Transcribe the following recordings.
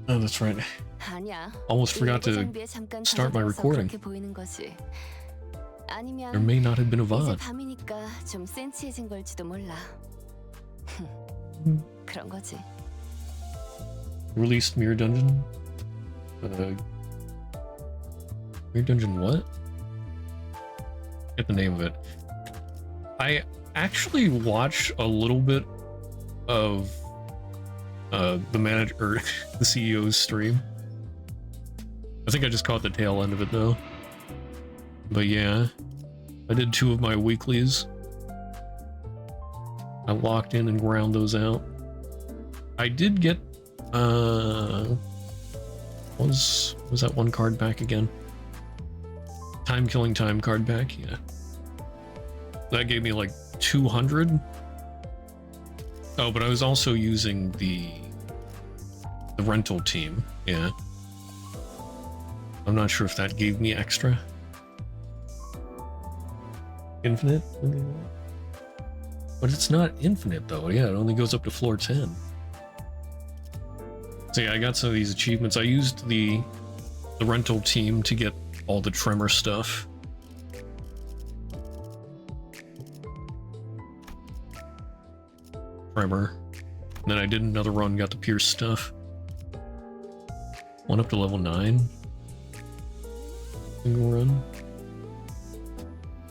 Oh, that's right. 아니야. Almost forgot 일레고 to 장비에 잠깐 start my 달아들어서 recording. 그렇게 보이는 거지. There 아니면 may not have been a 이제 VOD. 밤이니까 좀 센치해진 걸지도 몰라. 그런 거지. Released Mirror Dungeon? Mirror Dungeon what? Get the name of it. I actually watched a little bit of the manager or the CEO's stream. I think I just caught the tail end of it though. But yeah, I did 2 of my weeklies. I locked in and ground those out. I did get was that one card back again? Time Killing Time card back, yeah. That gave me like 200. Oh, but I was also using the rental team, yeah. I'm not sure if that gave me extra. Infinite? But it's not infinite though, yeah, it only goes up to floor 10. So yeah, I got some of these achievements. I used the rental team to get all the Tremor stuff. Tremor. And then I did another run, got the Pierce stuff. Went up to level 9. Single run.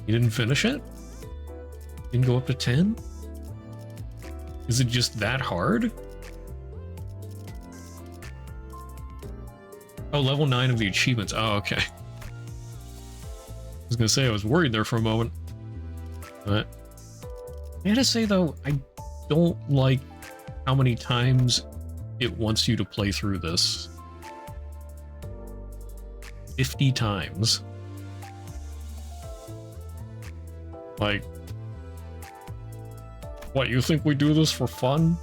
You didn't finish it? Didn't go up to 10? Is it just that hard? Oh, level 9 of the achievements. Oh, okay. I was gonna say, I was worried there for a moment. But I gotta say though, I don't like how many times it wants you to play through this. 50 times. Like, what, you think we do this for fun?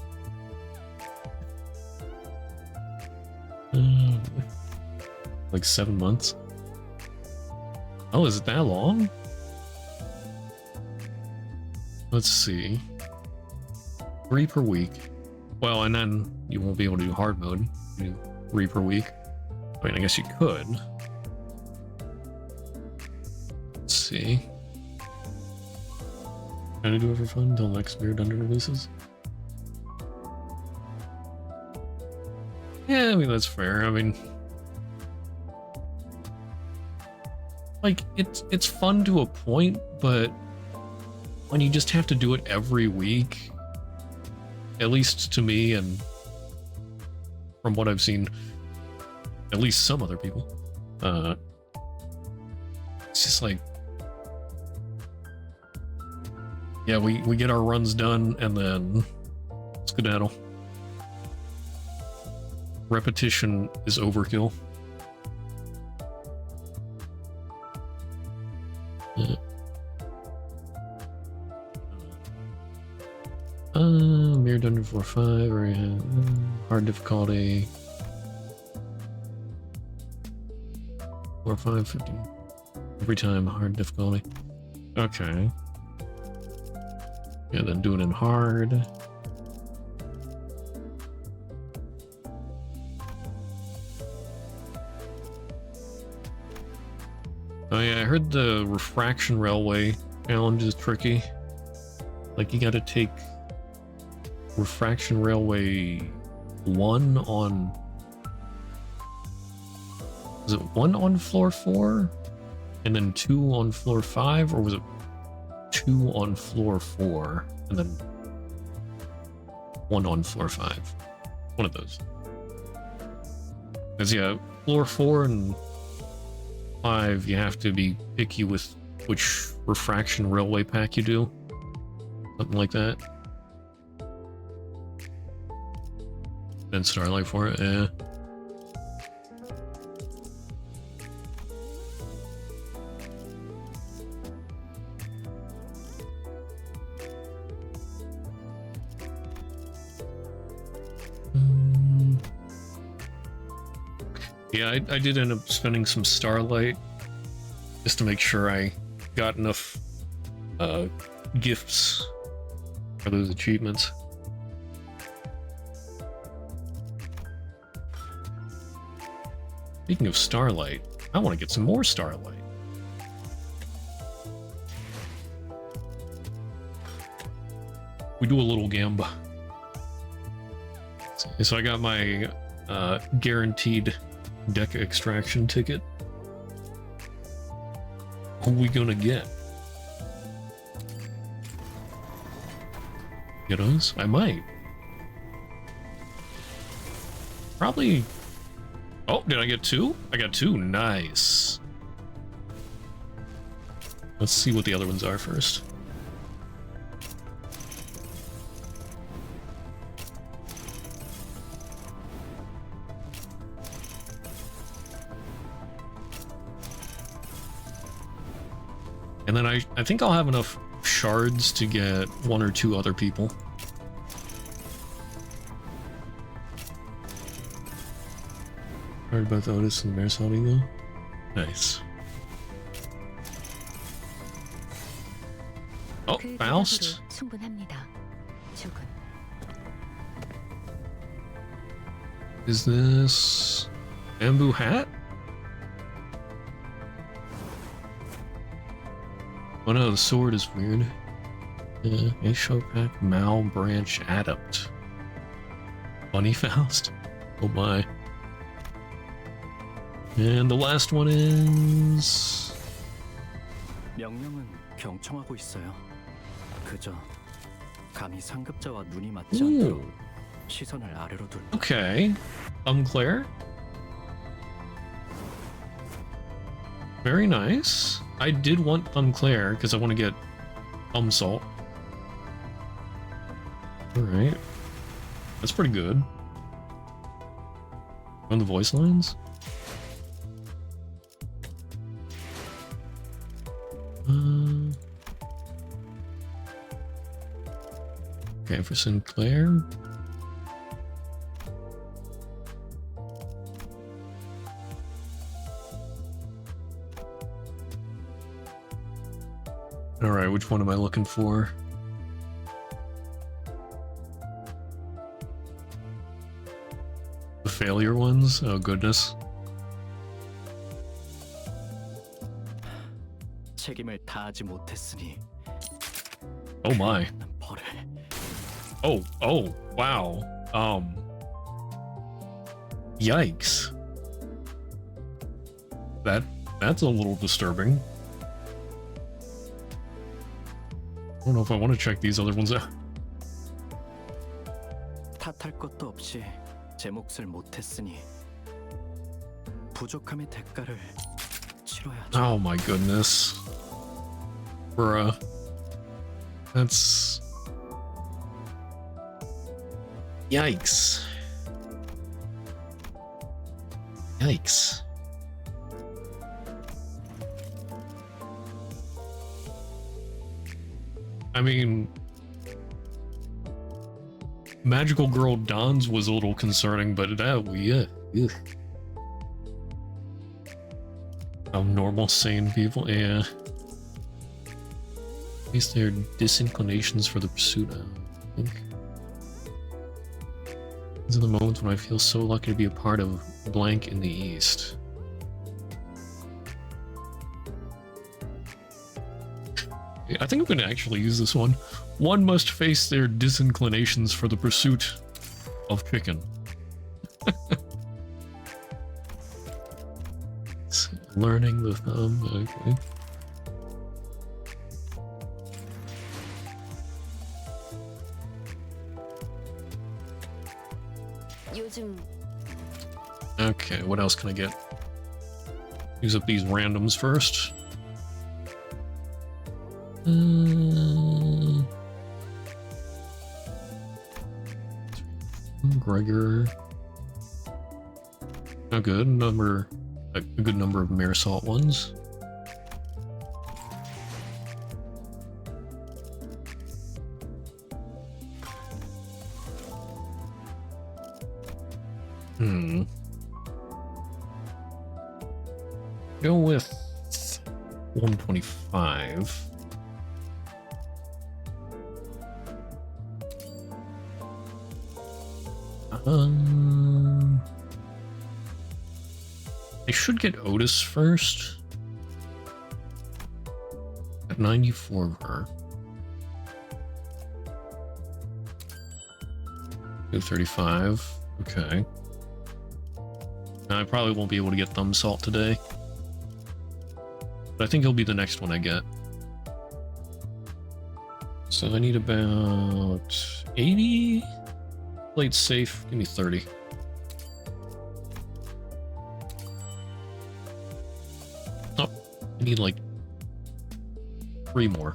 Like 7 months? Oh, is it that long? Let's see. 3 per week. Well, and then you won't be able to do hard mode. You do 3 per week. I mean, I guess you could. Let's see. Trying to do it for fun until next Mirror Dungeon releases. Yeah, I mean, that's fair. I mean, like, it's fun to a point, but when you just have to do it every week, at least to me and from what I've seen, at least some other people, it's just like, yeah, we get our runs done and then skedaddle. Repetition is overkill. Mirror Dungeon 4-5, or hard difficulty. 4-5, 15. Every time, hard difficulty. Okay. Yeah, then do it in hard. Oh yeah, I heard the Refraction Railway challenge is tricky. Like, you gotta take Refraction Railway 1 on... Was it 1 on floor 4? And then 2 on floor 5? Or was it 2 on floor 4? And then 1 on floor 5? One of those. Because yeah, floor 4 and 5, you have to be picky with which Refraction Railway pack you do. Something like that. Then Starlight for it, yeah. Yeah, I did end up spending some Starlight just to make sure I got enough gifts for those achievements. Speaking of starlight, I want to get some more starlight. We do a little gamba. So I got my guaranteed deck extraction ticket. Who we gonna get? Get us? I might. Probably. Oh, did I get two? I got two. Nice. Let's see what the other ones are first. And then I think I'll have enough shards to get one or two other people. Heard about the Otis and the Marisol Eagle? Nice. Oh, Faust. Is this bamboo hat? Oh no, the sword is weird. A Shopak Mal Branch Adept. Bunny Faust? Oh my. And the last one is... 명령은 경청하고 있어요. 그저 감히 상급자와 눈이 맞지 않도록 시선을 아래로 둘. Okay. Claire. Very nice. I did want Claire because I want to get Salt. Alright. That's pretty good. On the voice lines? Okay, for Sinclair. Alright, which one am I looking for? The failure ones? Oh goodness. 책임을 다하지 못했으니. Oh my. 벌을. Oh, wow. Yikes. That's a little disturbing. I don't know if I want to check these other ones out. 탓할 것도 없이 제 몫을 못했으니 부족함의 대가를 치러야죠. Oh my goodness. Bruh. That's... Yikes. Yikes. I mean, Magical Girl Don's was a little concerning, but that, yeah. Ugh. Normal, sane people, yeah. At least their disinclinations for the pursuit, I think. These are the moments when I feel so lucky to be a part of blank in the East. I think I'm going to actually use this one. One must face their disinclinations for the pursuit of chicken. Learning the thumb, okay. Okay, what else can I get? Use up these randoms first. Gregor. A good number of Marisol ones. Go with 125. I should get Otis first. At 94 of her. 235. Okay. Now, I probably won't be able to get Thumb Salt today. But I think he'll be the next one I get. So I need about 80. Played safe. Give me 30. Oh, I need like 3 more.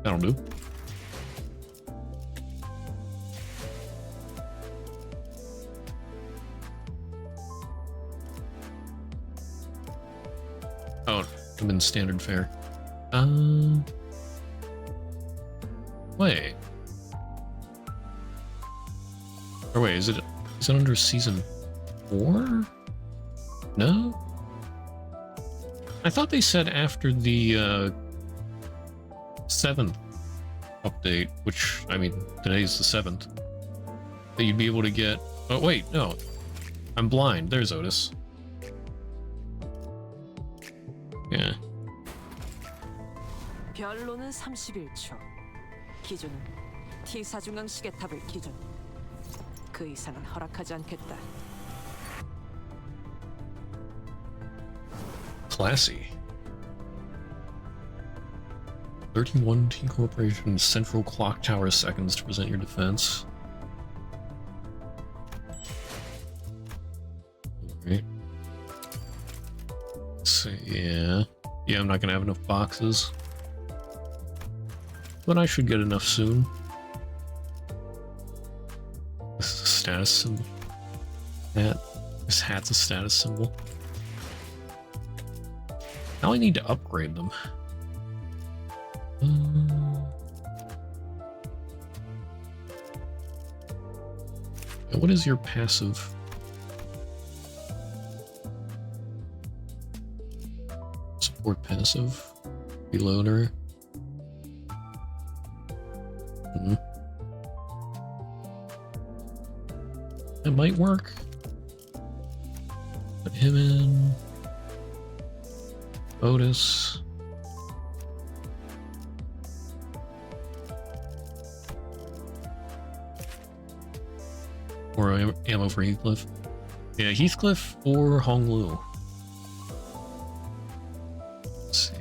That'll do. Oh, I'm in standard fare. Wait. Or wait, is it under season 4? No? I thought they said after the 7th update, which, I mean, today's the 7th, that you'd be able to get... Oh, wait, no. I'm blind. There's Otis. Yeah. 별로는 31초. 기준은 T4중앙 시계탑을 기준. 그 이상은 허락하지 않겠다. Classy. 31 T Corporation Central Clock Tower seconds to present your defense. Alright. So, yeah. Yeah, I'm not gonna have enough boxes. But I should get enough soon. This is a status symbol. This hat's a status symbol. Now I need to upgrade them. What is your passive? Support passive? Reloader? That might work. Put him in. Otis. Or ammo for Heathcliff. Yeah, Heathcliff or Honglu. Let's see.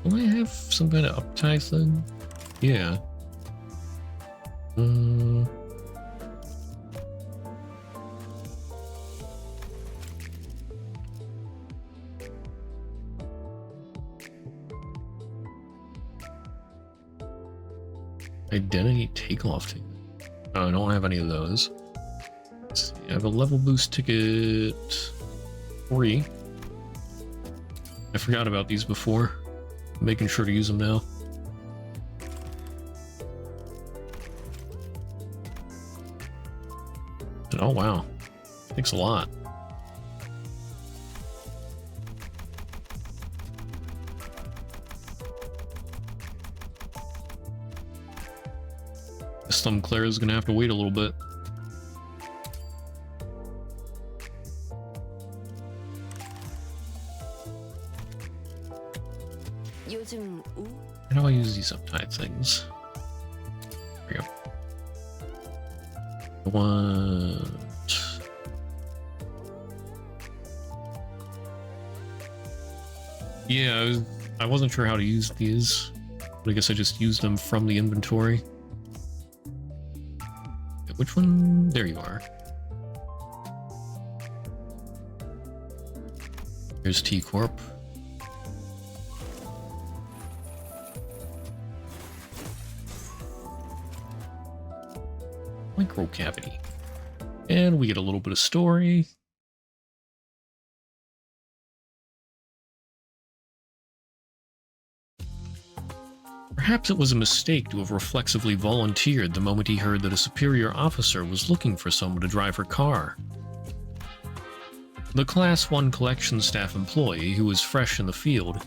Do I have some kind of uptie thing? Yeah. Identity takeoff ticket. Oh, I don't have any of those. Let's see. I have a level boost ticket 3. I forgot about these before. I'm making sure to use them now. And, oh wow, thanks a lot. Some Clara's gonna have to wait a little bit. How do I use these uptight things? There we go. I want... Yeah, I wasn't sure how to use these, but I guess I just used them from the inventory. Which one? There you are. Here's T Corp. Micro cavity. And we get a little bit of story. Perhaps it was a mistake to have reflexively volunteered the moment he heard that a superior officer was looking for someone to drive her car. The Class 1 collection staff employee, who was fresh in the field,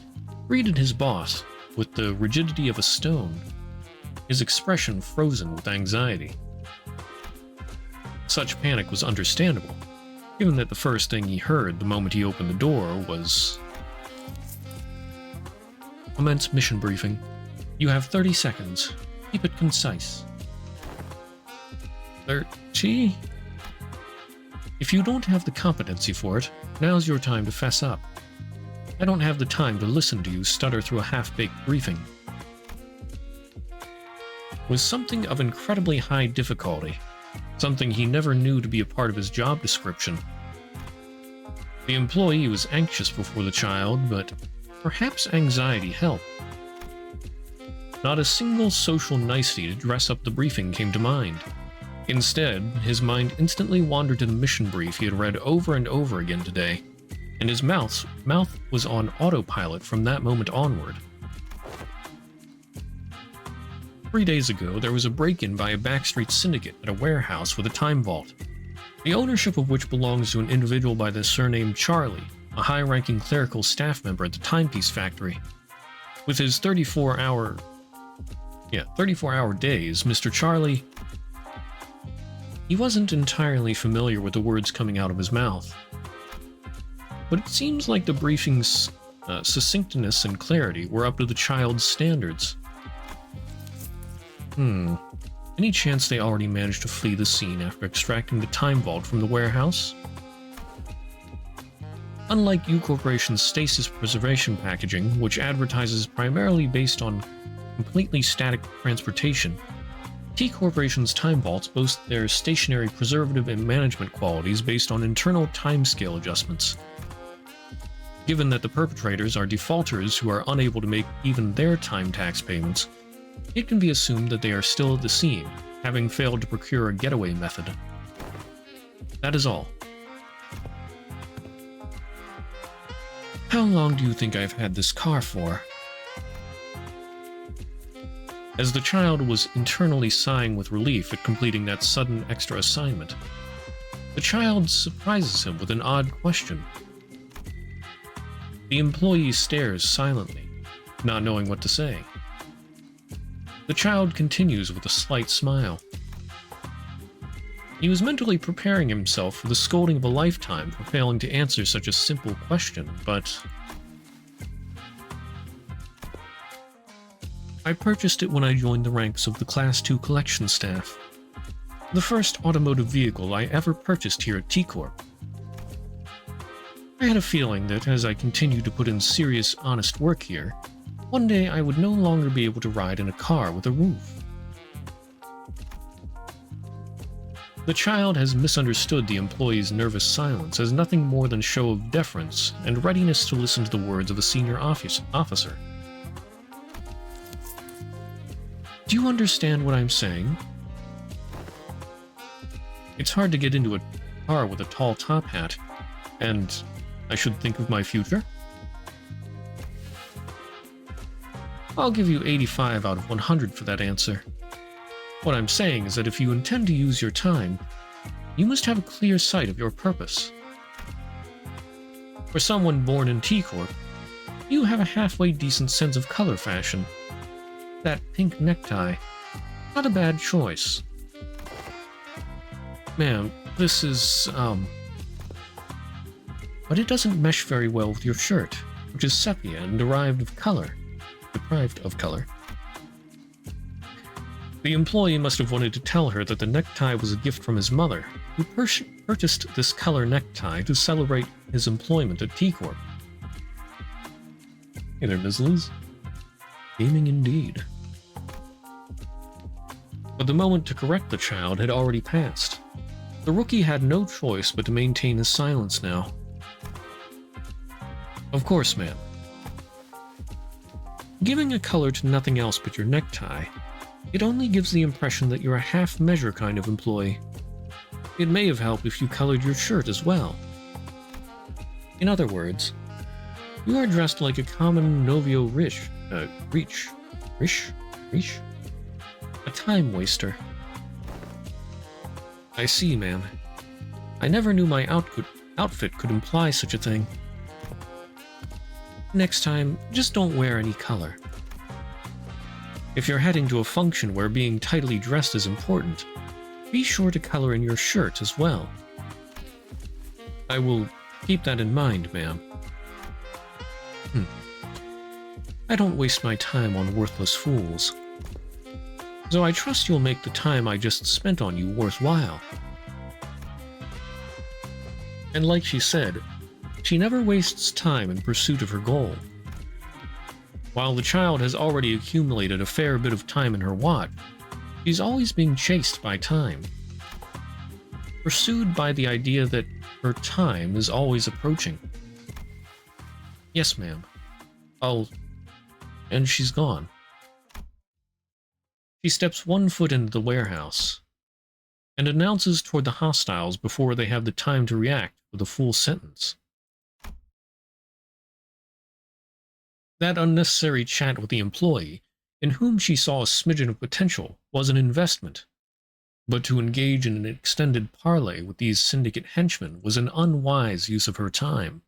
greeted his boss with the rigidity of a stone, his expression frozen with anxiety. Such panic was understandable, given that the first thing he heard the moment he opened the door was... "Commence mission briefing. You have 30 seconds. Keep it concise." 30? If you don't have the competency for it, now's your time to fess up. I don't have the time to listen to you stutter through a half-baked briefing. With something of incredibly high difficulty, something he never knew to be a part of his job description. The employee was anxious before the child, but perhaps anxiety helped. Not a single social nicety to dress up the briefing came to mind. Instead, his mind instantly wandered to the mission brief he had read over and over again today, and his mouth was on autopilot from that moment onward. 3 days ago, there was a break-in by a backstreet syndicate at a warehouse with a time vault, the ownership of which belongs to an individual by the surname Charlie, a high-ranking clerical staff member at the timepiece factory. With his 34-hour days, Mr. Charlie... He wasn't entirely familiar with the words coming out of his mouth, but it seems like the briefing's succinctness and clarity were up to the child's standards. Any chance they already managed to flee the scene after extracting the time vault from the warehouse? Unlike U Corporation's stasis preservation packaging, which advertises primarily based on completely static transportation, T Corporation's time vaults boast their stationary preservative and management qualities based on internal timescale adjustments. Given that the perpetrators are defaulters who are unable to make even their time tax payments, it can be assumed that they are still at the scene, having failed to procure a getaway method. That is all. How long do you think I've had this car for? As the child was internally sighing with relief at completing that sudden extra assignment, the child surprises him with an odd question. The employee stares silently, not knowing what to say. The child continues with a slight smile. He was mentally preparing himself for the scolding of a lifetime for failing to answer such a simple question, but... I purchased it when I joined the ranks of the Class 2 collection staff. The first automotive vehicle I ever purchased here at T-Corp. I had a feeling that as I continued to put in serious, honest work here, one day I would no longer be able to ride in a car with a roof. The child has misunderstood the employee's nervous silence as nothing more than a show of deference and readiness to listen to the words of a senior officer. Do you understand what I'm saying? It's hard to get into a car with a tall top hat, and I should think of my future? I'll give you 85 out of 100 for that answer. What I'm saying is that if you intend to use your time, you must have a clear sight of your purpose. For someone born in T-Corp, you have a halfway decent sense of color fashion. That pink necktie, not a bad choice. Ma'am, this is, but it doesn't mesh very well with your shirt, which is sepia and deprived of color. The employee must have wanted to tell her that the necktie was a gift from his mother, who purchased this color necktie to celebrate his employment at T-Corp. Hey there, Ms. Liz. Gaming indeed. But the moment to correct the child had already passed. The rookie had no choice but to maintain his silence now. Of course, ma'am. Giving a color to nothing else but your necktie, it only gives the impression that you're a half-measure kind of employee. It may have helped if you colored your shirt as well. In other words, you are dressed like a common novio reach? A time waster. I see, ma'am. I never knew my outfit could imply such a thing. Next time, just don't wear any color. If you're heading to a function where being tightly dressed is important, be sure to color in your shirt as well. I will keep that in mind, ma'am. I don't waste my time on worthless fools. So I trust you'll make the time I just spent on you worthwhile. And like she said, she never wastes time in pursuit of her goal. While the child has already accumulated a fair bit of time in her watch, she's always being chased by time. Pursued by the idea that her time is always approaching. Yes, ma'am. And she's gone. She steps one foot into the warehouse and announces toward the hostiles before they have the time to react with a full sentence. That unnecessary chat with the employee, in whom she saw a smidgen of potential, was an investment, but to engage in an extended parley with these syndicate henchmen was an unwise use of her time.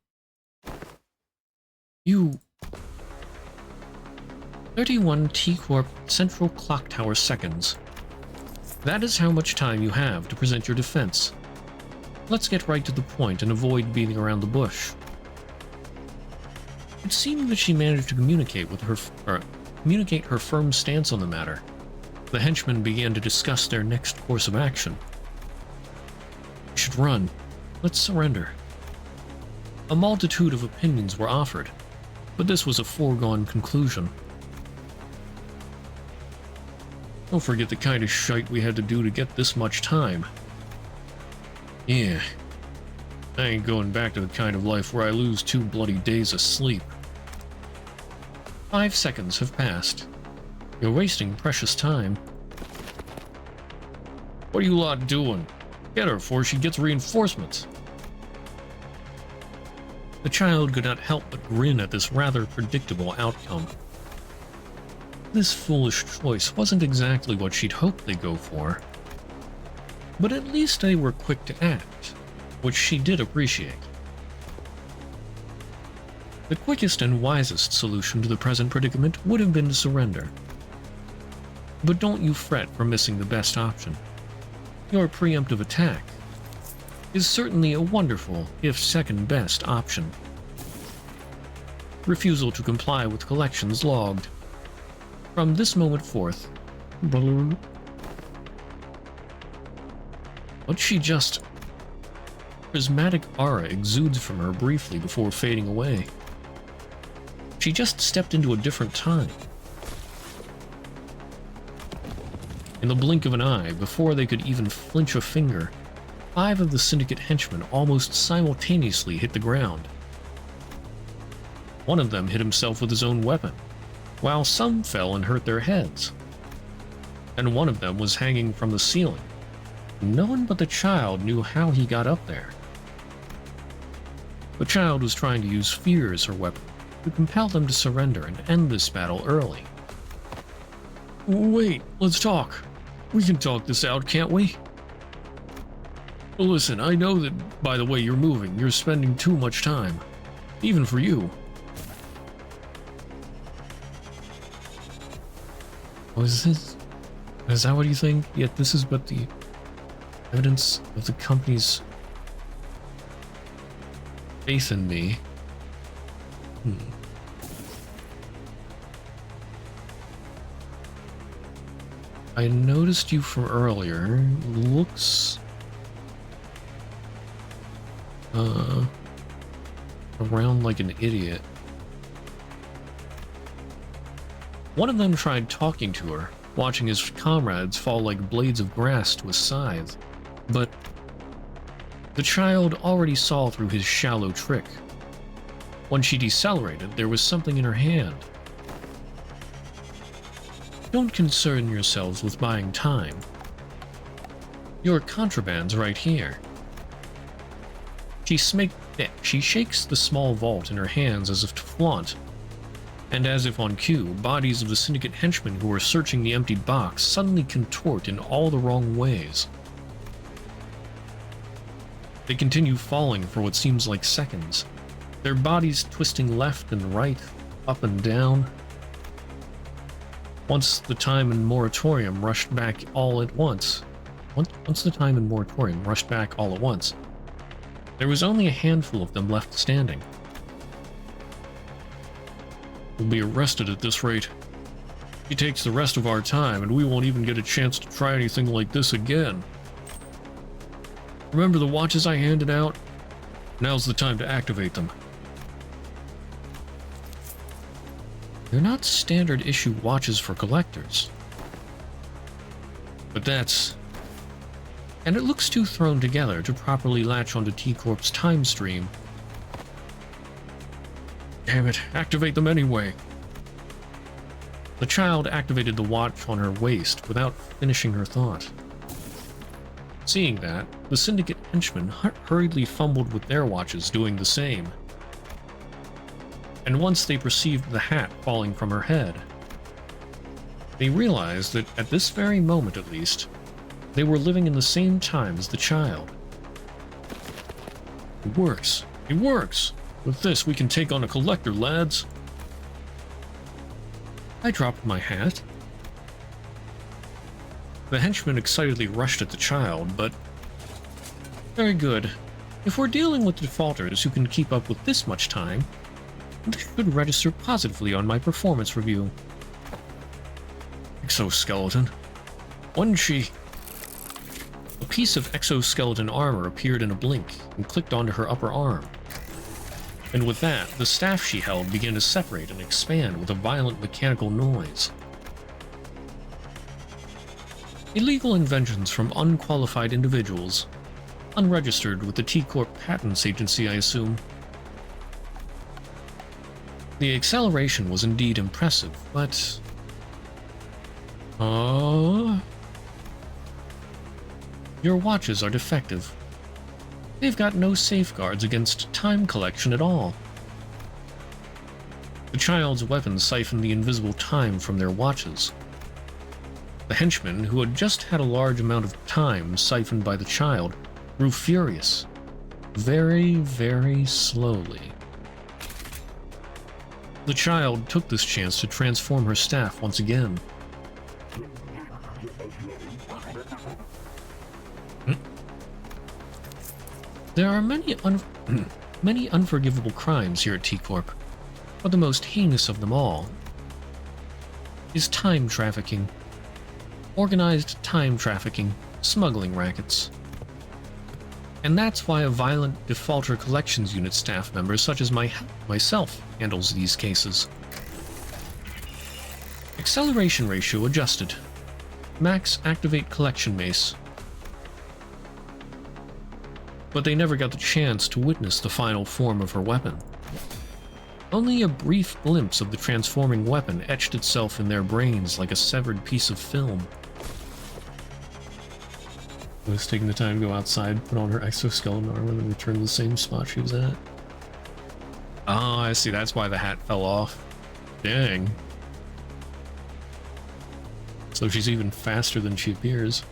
You... 31 T-Corp Central Clock Tower seconds. That is how much time you have to present your defense. Let's get right to the point and avoid beating around the bush. It seemed that she managed to communicate her firm stance on the matter. The henchmen began to discuss their next course of action. We should run. Let's surrender. A multitude of opinions were offered, but this was a foregone conclusion. Don't forget the kind of shite we had to do to get this much time. Yeah, I ain't going back to the kind of life where I lose 2 bloody days of sleep. 5 seconds have passed. You're wasting precious time. What are you lot doing? Get her before she gets reinforcements. The child could not help but grin at this rather predictable outcome. This foolish choice wasn't exactly what she'd hoped they'd go for, but at least they were quick to act, which she did appreciate. The quickest and wisest solution to the present predicament would have been to surrender. But don't you fret for missing the best option. Your preemptive attack is certainly a wonderful, if second-best, option. Refusal to comply with collections logged. From this moment forth... But she just... Prismatic aura exudes from her briefly before fading away. She just stepped into a different time. In the blink of an eye, before they could even flinch a finger, 5 of the syndicate henchmen almost simultaneously hit the ground. One of them hit himself with his own weapon, while some fell and hurt their heads. And one of them was hanging from the ceiling. No one but the child knew how he got up there. The child was trying to use fear as her weapon, to compel them to surrender and end this battle early. Wait, let's talk. We can talk this out, can't we? Listen, I know that by the way you're moving, you're spending too much time. Even for you. Is that what you think? Yet this is but the evidence of the company's faith in me. I noticed you from earlier. Looks... around like an idiot. One of them tried talking to her, watching his comrades fall like blades of grass to his scythe, but the child already saw through his shallow trick. When she decelerated, there was something in her hand. Don't concern yourselves with buying time. Your contraband's right here. She shakes the small vault in her hands as if to flaunt, and as if on cue, bodies of the syndicate henchmen who were searching the emptied box suddenly contort in all the wrong ways. They continue falling for what seems like seconds, their bodies twisting left and right, up and down. Once the time in moratorium rushed back all at once. Once the time in moratorium rushed back all at once, there was only a handful of them left standing. We'll be arrested at this rate. He takes the rest of our time, and we won't even get a chance to try anything like this again. Remember the watches I handed out? Now's the time to activate them. They're not standard issue watches for collectors. But that's... And it looks too thrown together to properly latch onto T-Corp's time stream. Damn it, activate them anyway. The child activated the watch on her waist without finishing her thought. Seeing that, the Syndicate henchmen hurriedly fumbled with their watches, doing the same. And once they perceived the hat falling from her head, they realized that at this very moment at least, they were living in the same time as the child. It works! It works! With this, we can take on a collector, lads! I dropped my hat. The henchmen excitedly rushed at the child, but... Very good. If we're dealing with defaulters who can keep up with this much time, they should register positively on my performance review. Exoskeleton. One-chi. A piece of exoskeleton armor appeared in a blink and clicked onto her upper arm. And with that, the staff she held began to separate and expand with a violent mechanical noise. Illegal inventions from unqualified individuals. Unregistered with the T-Corp Patents Agency, I assume. The acceleration was indeed impressive, but... Your watches are defective. They've got no safeguards against time collection at all. The child's weapon siphoned the invisible time from their watches. The henchmen, who had just had a large amount of time siphoned by the child, grew furious. Very, very slowly. The child took this chance to transform her staff once again. There are many unforgivable crimes here at T-Corp, but the most heinous of them all is time trafficking. Organized time trafficking, smuggling rackets. And that's why a violent defaulter collections unit staff member such as myself handles these cases. Acceleration ratio adjusted. Max activate collection mace. But they never got the chance to witness the final form of her weapon. Only a brief glimpse of the transforming weapon etched itself in their brains like a severed piece of film. Was taking the time to go outside, put on her exoskeleton armor, and then return to the same spot she was at. Ah, I see, that's why the hat fell off. Dang. So she's even faster than she appears.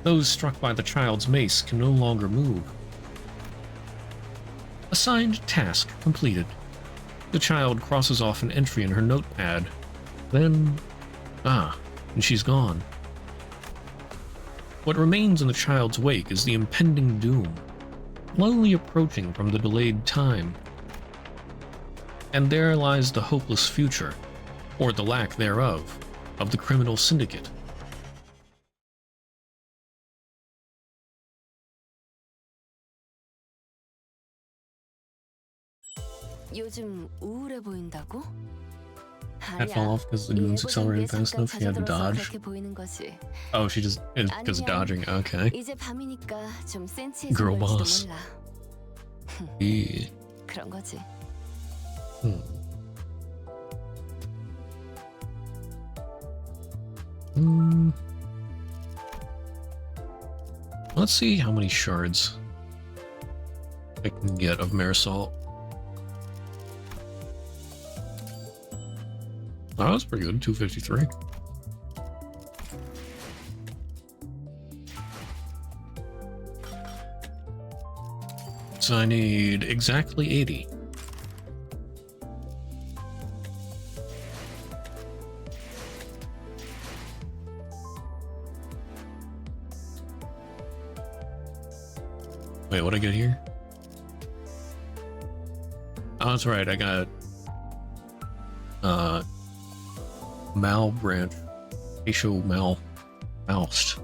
Those struck by the child's mace can no longer move. Assigned task completed. The child crosses off an entry in her notepad. Then... and she's gone. What remains in the child's wake is the impending doom, slowly approaching from the delayed time. And there lies the hopeless future, or the lack thereof, of the criminal syndicate. 요즘 우울해 보인다고? That fell off because the goons accelerated fast enough she had to dodge. 그렇게 보이는 거지. Oh, she just is because of dodging. Okay. 이제 밤이니까 좀 센치해진 Girl 걸지도 boss. 몰라. Yeah. 그런 거지. Let's see how many shards I can get of Marisol. Oh, that's pretty good. 253. So I need exactly 80. Wait, what'd I get here? Oh, that's right, I got Mal branch. Facial Mal Faust.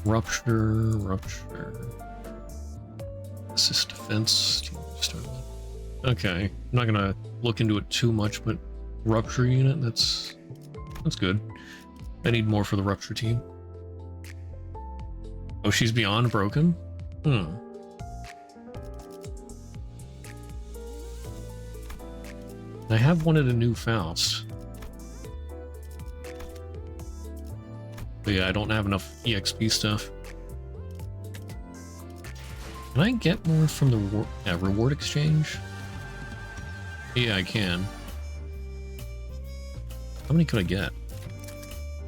Rupture. Assist defense. Okay, I'm not gonna look into it too much, but rupture unit, that's good. I need more for the rupture team. Oh, she's beyond broken? I have wanted a new Faust. But yeah, I don't have enough EXP stuff. Can I get more from the reward exchange? Yeah, I can. How many could I get?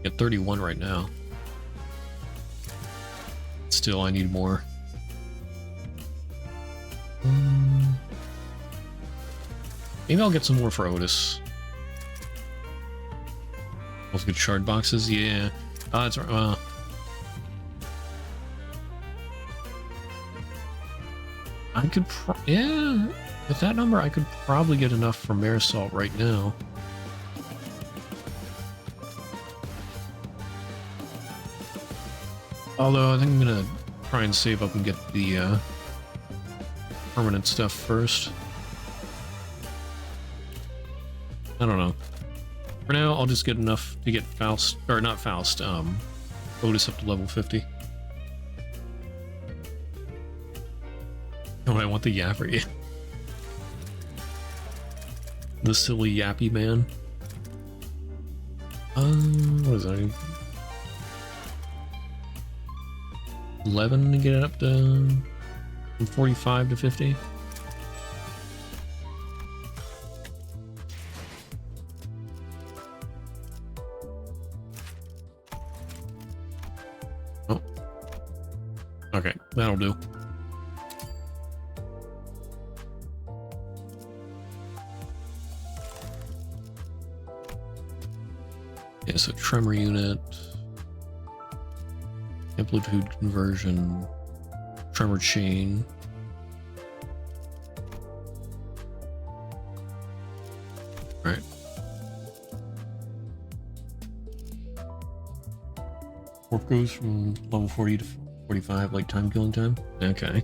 Get 31 right now. Still, I need more. Maybe I'll get some more for Otis. Those good shard boxes, yeah. Oh, that's right. I could, yeah. With that number, I could probably get enough for Marisol right now. Although I think I'm gonna try and save up and get the permanent stuff first. I don't know. For now, I'll just get enough to get Faust, or not Faust, Otis up to level 50. Oh, I want the Yapper. The silly yappy man. What is that? 11 to get it up to from 45 to 50. Oh. Okay, that'll do. Yeah, so tremor unit. Amplitude conversion, tremor chain. All right. Warp goes from level 40 to 45, like time killing time. Okay.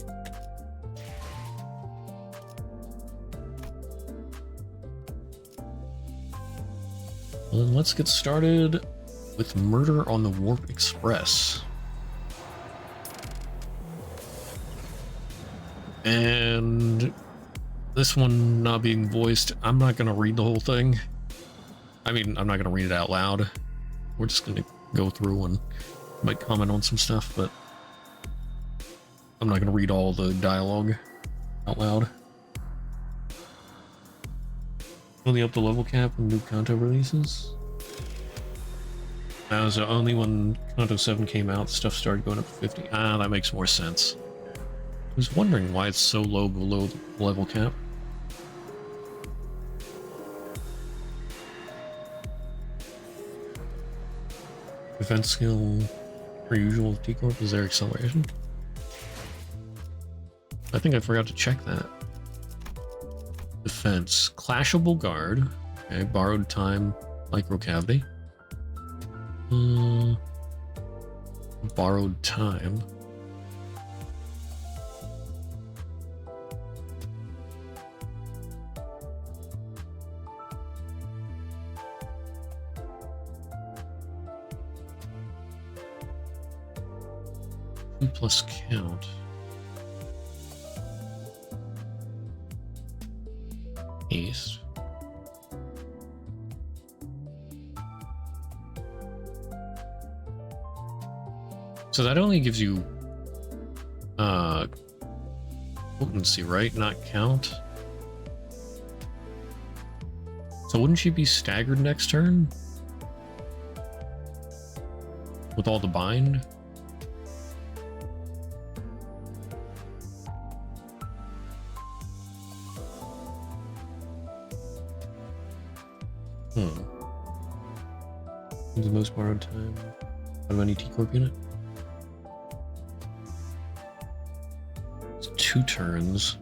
Well, then let's get started with Murder on the Warp Express. And this one not being voiced, I'm not going to read the whole thing. I mean, I'm not going to read it out loud. We're just going to go through and might comment on some stuff, but I'm not going to read all the dialogue out loud. Only up the level cap when new Kanto releases. So only when Kanto 7 came out, stuff started going up to 50. Ah, that makes more sense. I was wondering why it's so low below the level cap. Defense skill, per usual, T-Corp, is there acceleration? I think I forgot to check that. Defense, clashable guard, okay, borrowed time, microcavity. Borrowed time. Plus count. East. So that only gives you potency, right? Not count. So wouldn't she be staggered next turn? with all the bind. The most borrowed time out of any T-Corp unit? It's 2 turns.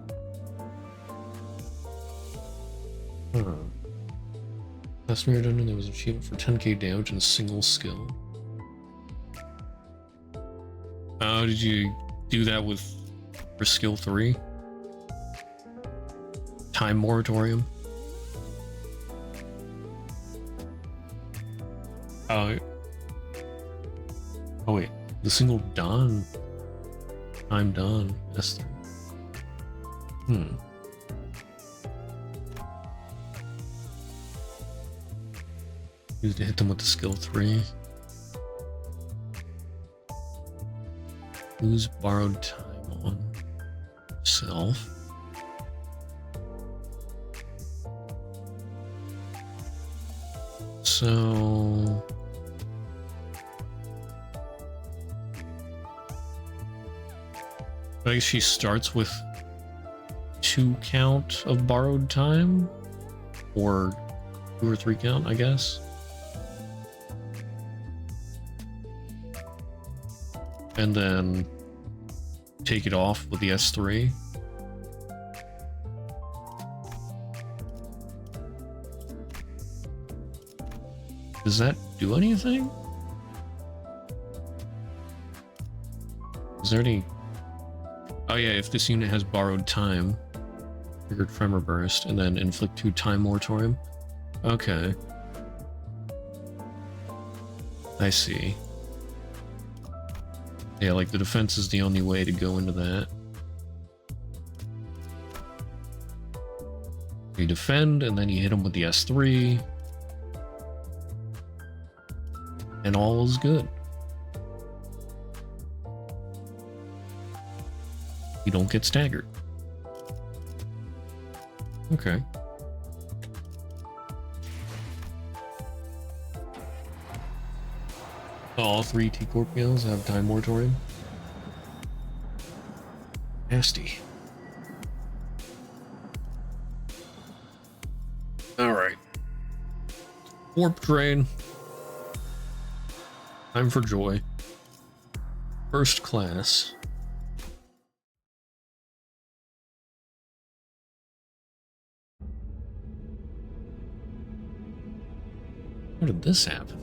Last mirror dungeon, there was an achievement for 10k damage in a single skill. Oh, did you do that with for skill 3? Time moratorium? Oh wait, the single dawn. Time dawn. Esther. Used to hit them with the skill 3. Lose borrowed time on self. So I guess she starts with 2 count of borrowed time, or 2 or 3 count, I guess. And then take it off with the S3. Does that do anything? Is there any... Oh yeah, if this unit has borrowed time, triggered tremor burst, and then inflict 2 time moratorium. Okay. I see. Yeah, like the defense is the only way to go into that. You defend, and then you hit him with the S3. And all is good. You don't get staggered. Okay. All 3 T-Corp guilds have time moratorium. Nasty. Alright. Warp train. Time for joy. First class. How did this happen?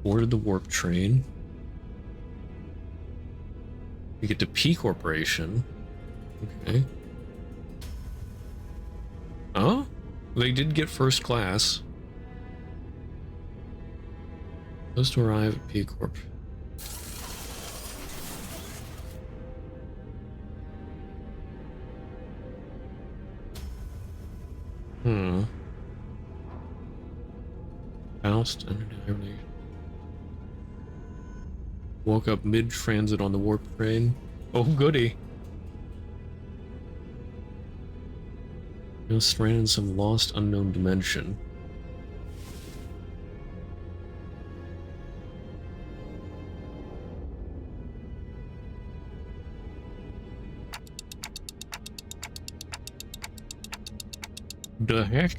Boarded the warp train. We get to P Corporation. Okay. Oh? They did get first class. Supposed to arrive at P Corp. Bounced under hibernation. Woke up mid-transit on the warp train. Oh, goody. Just ran in some lost unknown dimension. The heck?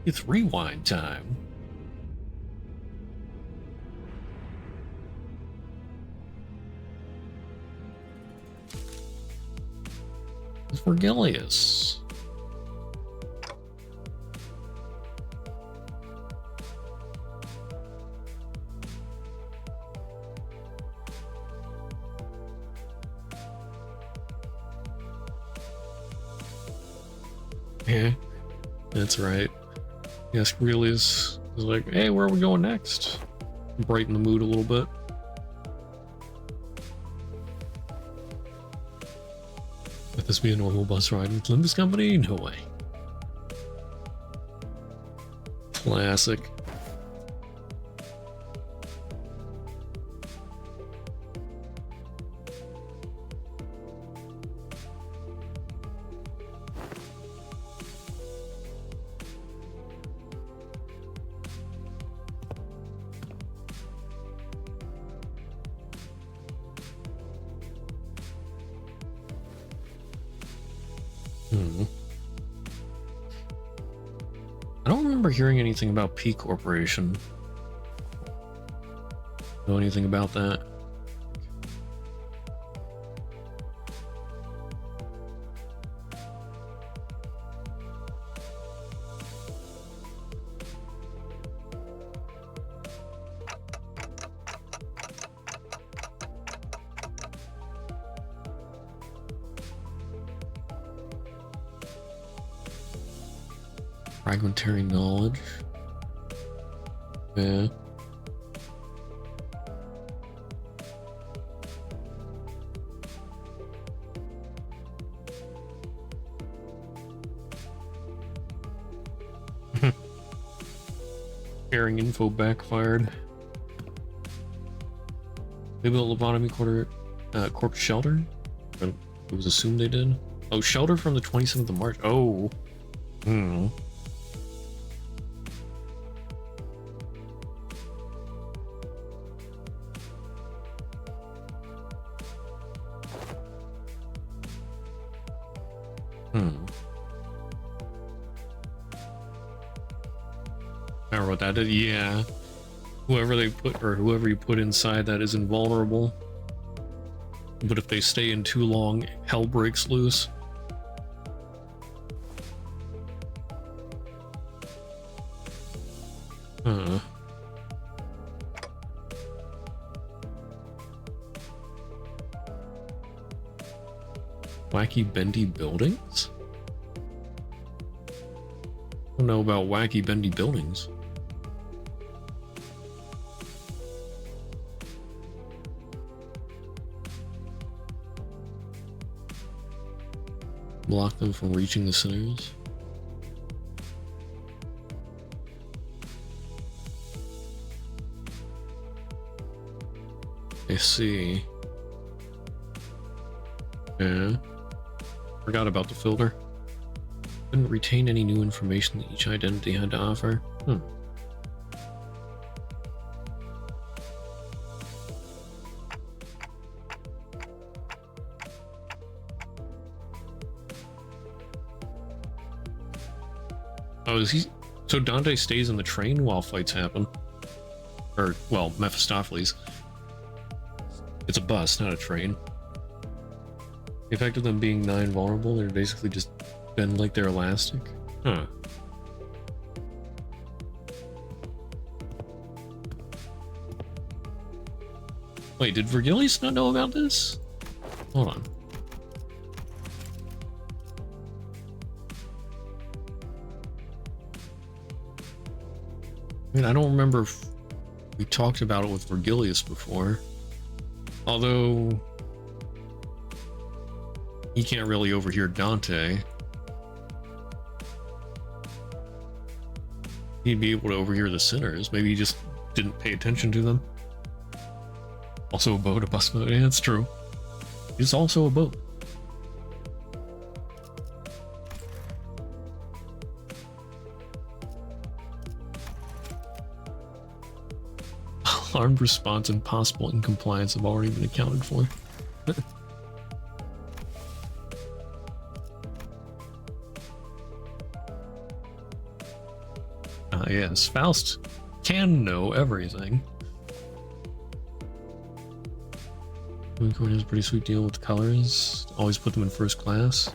It's rewind time. It's Vergilius. Yeah, that's right. Yes, really is like, hey, where are we going next? Brighten the mood a little bit. Would this be a normal bus ride with Limbus Company? No way. Classic. Hmm. I don't remember hearing anything about P Corporation. Know anything about that? Fragmentary knowledge. Yeah. Sharing info backfired. They built lobotomy corpse shelter? It was assumed they did. Oh, shelter from the 27th of March. Oh. Hmm. Remember what that did? Yeah. Whoever they put, or whoever you put inside that is invulnerable. But if they stay in too long, hell breaks loose. Huh. Wacky bendy buildings? I don't know about wacky bendy buildings. Block them from reaching the sinners. I see. Yeah. Forgot about the filter. Couldn't retain any new information that each identity had to offer. Oh, is he? So Dante stays in the train while fights happen? Or, well, Mephistopheles. It's a bus, not a train. The effect of them being non-vulnerable, they're basically just bend like they're elastic. Huh. Wait, did Vergilius not know about this? Hold on. I mean, I don't remember if we talked about it with Vergilius before. Although he can't really overhear Dante. He'd be able to overhear the sinners. Maybe he just didn't pay attention to them. Also a boat, a bus boat. Yeah, that's true. It's also a boat. Alarmed response and possible incompliance have already been accounted for. Yes, Faust can know everything. Unicorn has a pretty sweet deal with the colors. Always put them in first class.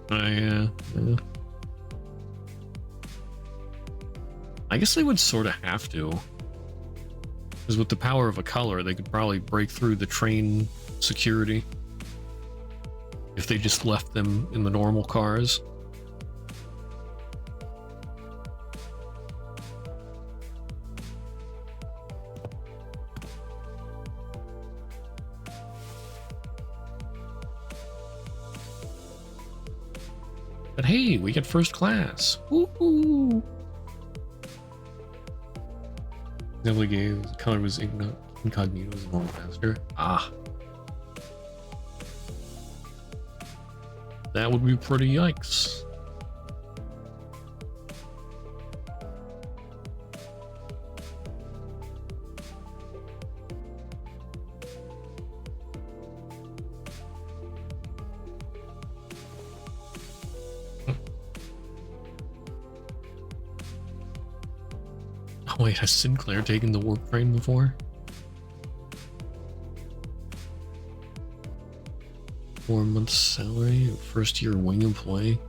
Yeah. I guess they would sort of have to. Because with the power of a color, they could probably break through the train security. If they just left them in the normal cars. But hey, we get first class. Woohoo! Definitely gave the color was incognito as a normal master. Ah. That would be pretty yikes. Oh wait, has Sinclair taken the warp train before? 4 months salary, first year wing employee.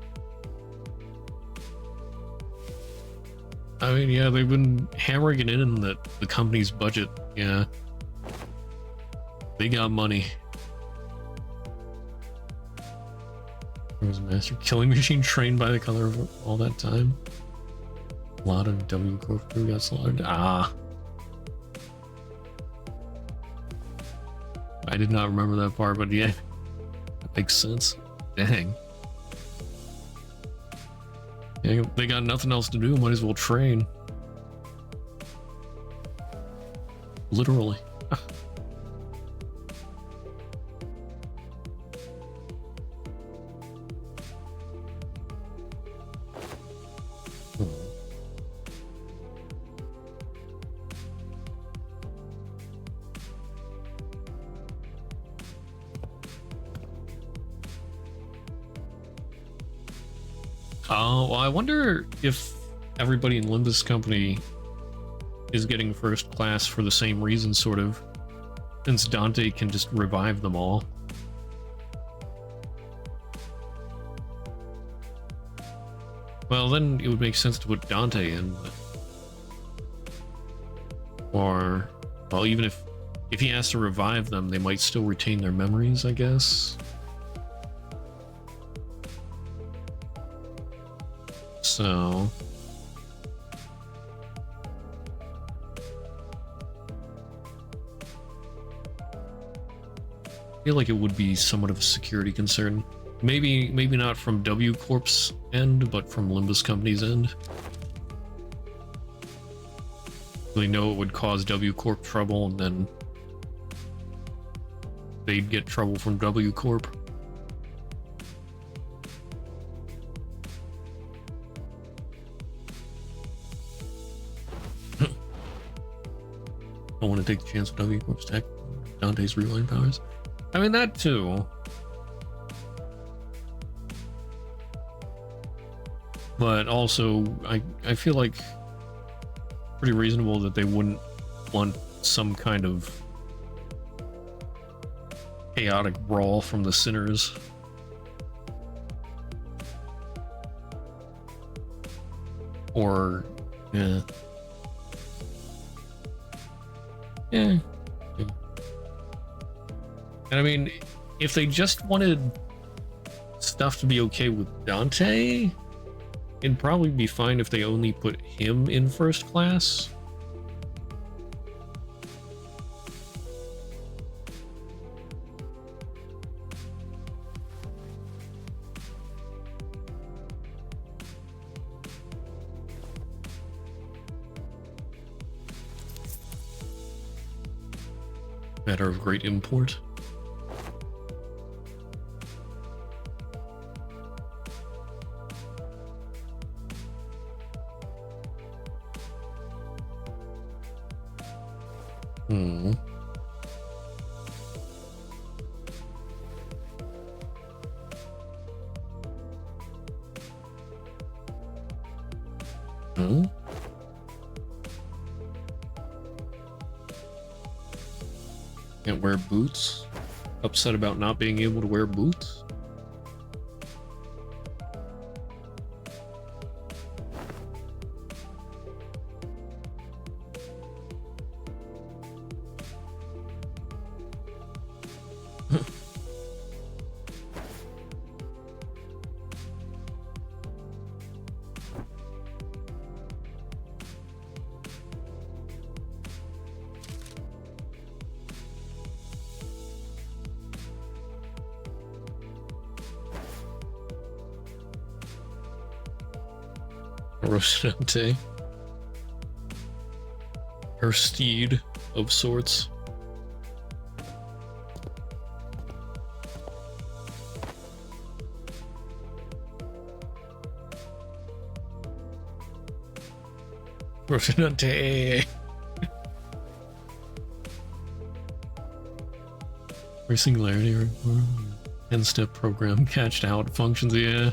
I mean, yeah, they've been hammering it in the company's budget. Yeah, they got money. There was a master killing machine trained by the color of all that time. A lot of W Corp crew got slaughtered. Ah, I did not remember that part, but yeah, that makes sense. Dang. Yeah, they got nothing else to do, might as well train. Literally. Oh, well, I wonder if everybody in Limbus Company is getting first class for the same reason, sort of, since Dante can just revive them all. Well, then it would make sense to put Dante in, but... Or, well, even if he has to revive them, they might still retain their memories, I guess. So... I feel like it would be somewhat of a security concern. Maybe not from W Corp's end, but from Limbus Company's end. They know it would cause W Corp trouble, and then they'd get trouble from W Corp. I want to take the chance with W Corp's tech, Dante's rewind powers. I mean, that too. But also, I feel like pretty reasonable that they wouldn't want some kind of chaotic brawl from the sinners. Or, yeah. Yeah. And I mean, if they just wanted stuff to be okay with Dante, it'd probably be fine if they only put him in first class. Matter of great import. Hmm. Hmm? Can't wear boots? Upset about not being able to wear boots? Rocinante. Her steed of sorts. Rocinante. For singularity or 10-step program catched out functions, yeah.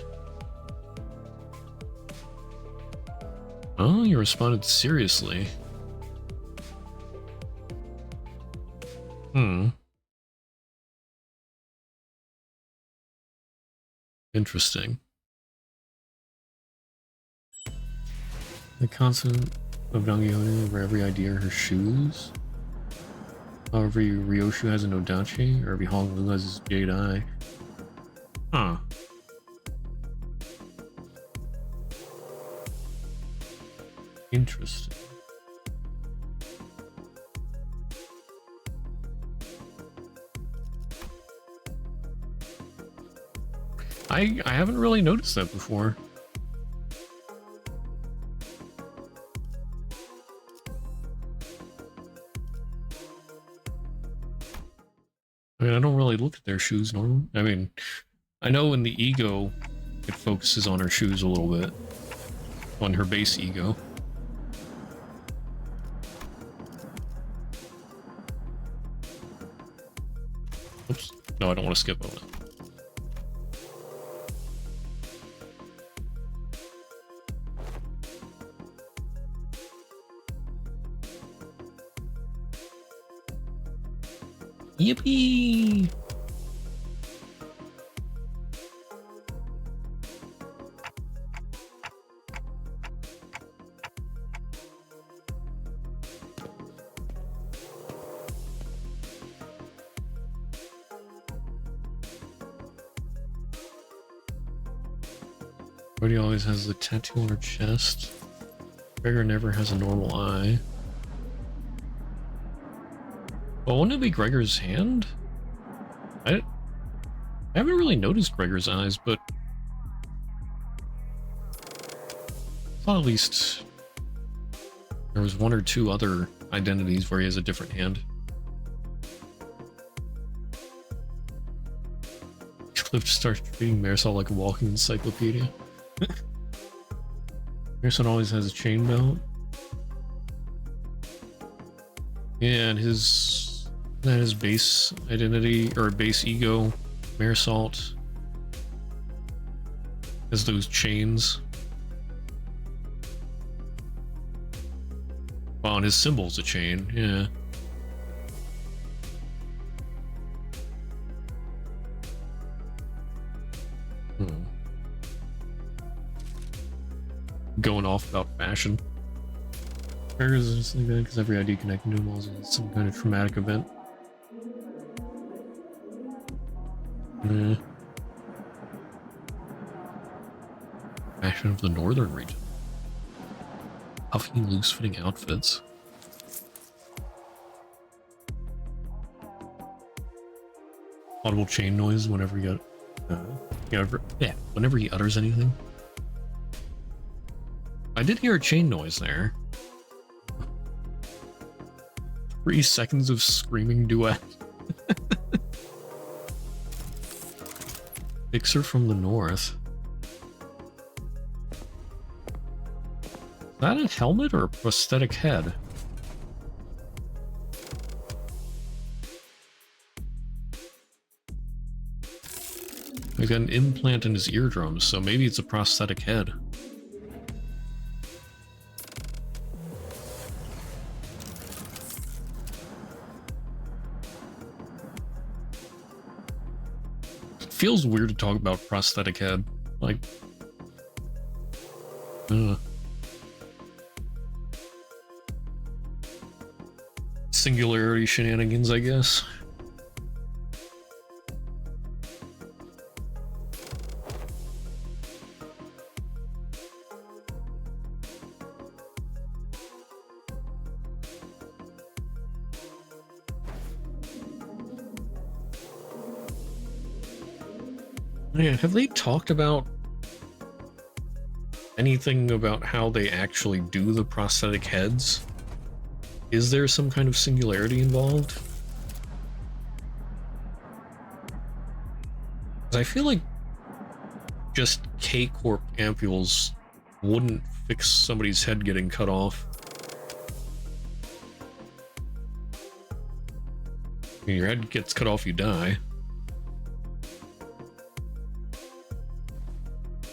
Oh, you responded seriously. Hmm. Interesting. The consonant of Dangione over every idea her shoes. How every Ryoshu has an Odachi, or every Honglu has his Jade Eye. Huh. Interesting. I haven't really noticed that before. I mean, I don't really look at their shoes normally. I mean, I know in the ego, it focuses on her shoes a little bit. On her base ego. Oops. No, I don't want to skip over that. Yippee! Brody always has the tattoo on her chest. Gregor never has a normal eye. Well, wouldn't it be Gregor's hand? I haven't really noticed Gregor's eyes, but I thought at least there was one or two other identities where he has a different hand. Cliff starts treating Marisol like a walking encyclopedia. Marisol always has a chain belt. Yeah, and his base identity or base ego, Marisol, has those chains. Wow, and his symbol's a chain, yeah. Going off about fashion. Gregor's just like that because every ID connecting to him was some kind of traumatic event. Yeah. Fashion of the northern region. Puffy, loose-fitting outfits. Audible chain noise whenever he whenever he utters anything. I did hear a chain noise there. 3 seconds of screaming duet. Fixer from the north. Is that a helmet or a prosthetic head? He's got an implant in his eardrums, so maybe it's a prosthetic head. Feels weird to talk about prosthetic head. Like, singularity shenanigans, I guess. Yeah, have they talked about anything about how they actually do the prosthetic heads? Is there some kind of singularity involved? 'Cause I feel like just K-Corp ampules wouldn't fix somebody's head getting cut off. I mean, your head gets cut off, you die.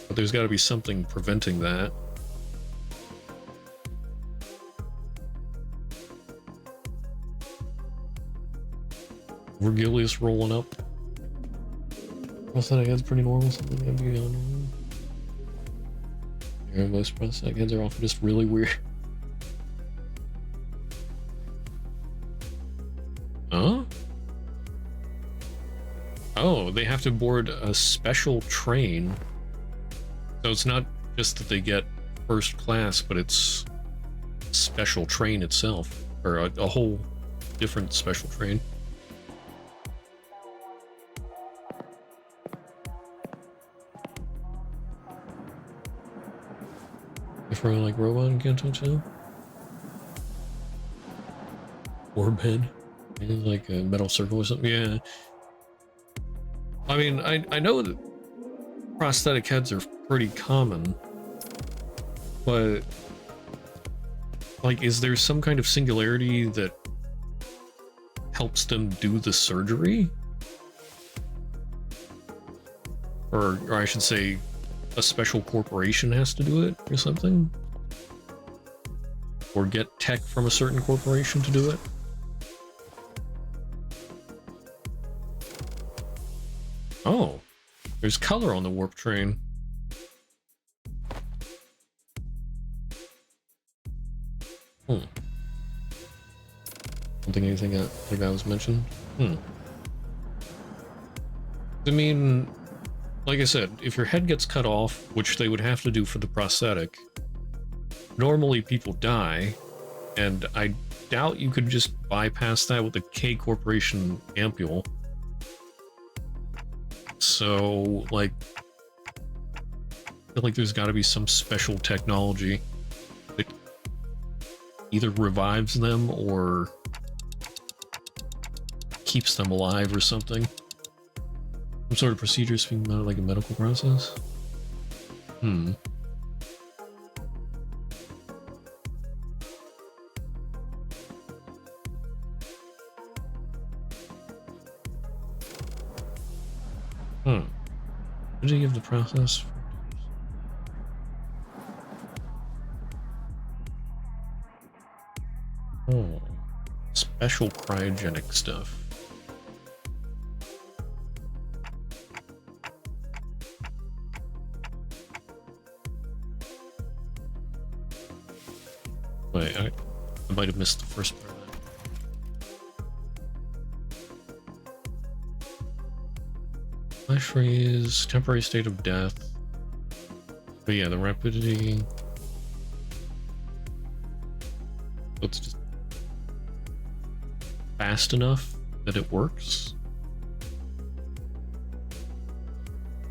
But there's got to be something preventing that. Vergilius rolling up. Prosthetic head's pretty normal, something that be on. Yeah, most prosthetic heads are often just really weird. Huh? Oh, they have to board a special train. So it's not just that they get first class, but it's special train itself, or a whole different special train. If we're like robot in Kanto too? Orb head? Like a metal circle or something? Yeah. I mean, I know that prosthetic heads are pretty common, but like, is there some kind of singularity that helps them do the surgery? Or I should say, a special corporation has to do it or something? Or get tech from a certain corporation to do it? Oh, there's color on the warp train. Don't think anything like that was mentioned. I mean, like I said, if your head gets cut off, which they would have to do for the prosthetic, normally people die, and I doubt you could just bypass that with a K Corporation ampule. So, like, I feel like there's got to be some special technology that either revives them or keeps them alive or something. Some sort of procedure speaking about like a medical process? What did you give the process? Oh, special cryogenic stuff. Wait, I might have missed the first part of that. Flash freeze, temporary state of death. But yeah, the rapidity. It's just fast enough that it works.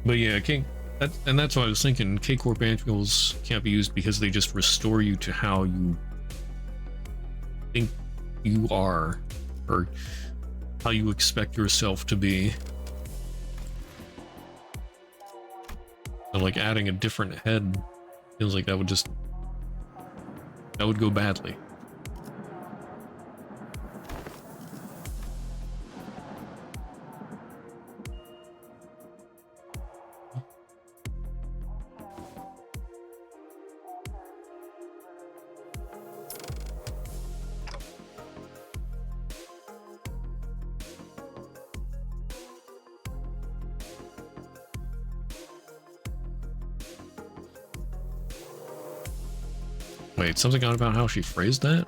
But yeah, and that's what I was thinking. K-Corp ampules can't be used because they just restore you to how you think you are, or how you expect yourself to be. So like adding a different head feels like that would go badly. Wait, something out about how she phrased that?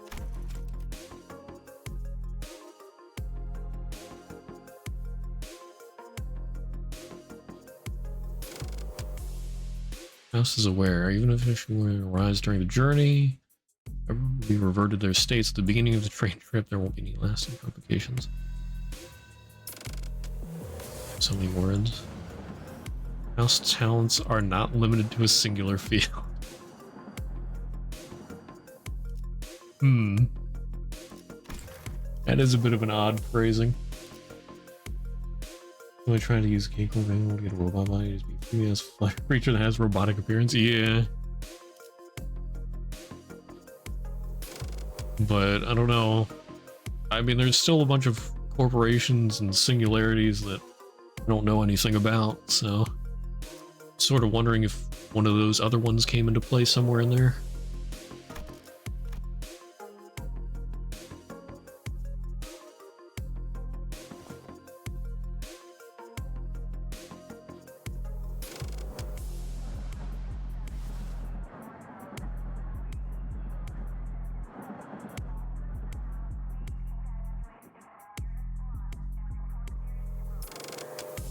House is aware, even if she were to arise during the journey, be reverted to their states at the beginning of the train trip, there won't be any lasting complications. So many words. House talents are not limited to a singular field. That is a bit of an odd phrasing. Am I trying to use Keiko available to get a robot body to be free as flesh creature that has robotic appearance? Yeah. But I don't know. I mean, there's still a bunch of corporations and singularities that I don't know anything about, so sort of wondering if one of those other ones came into play somewhere in there.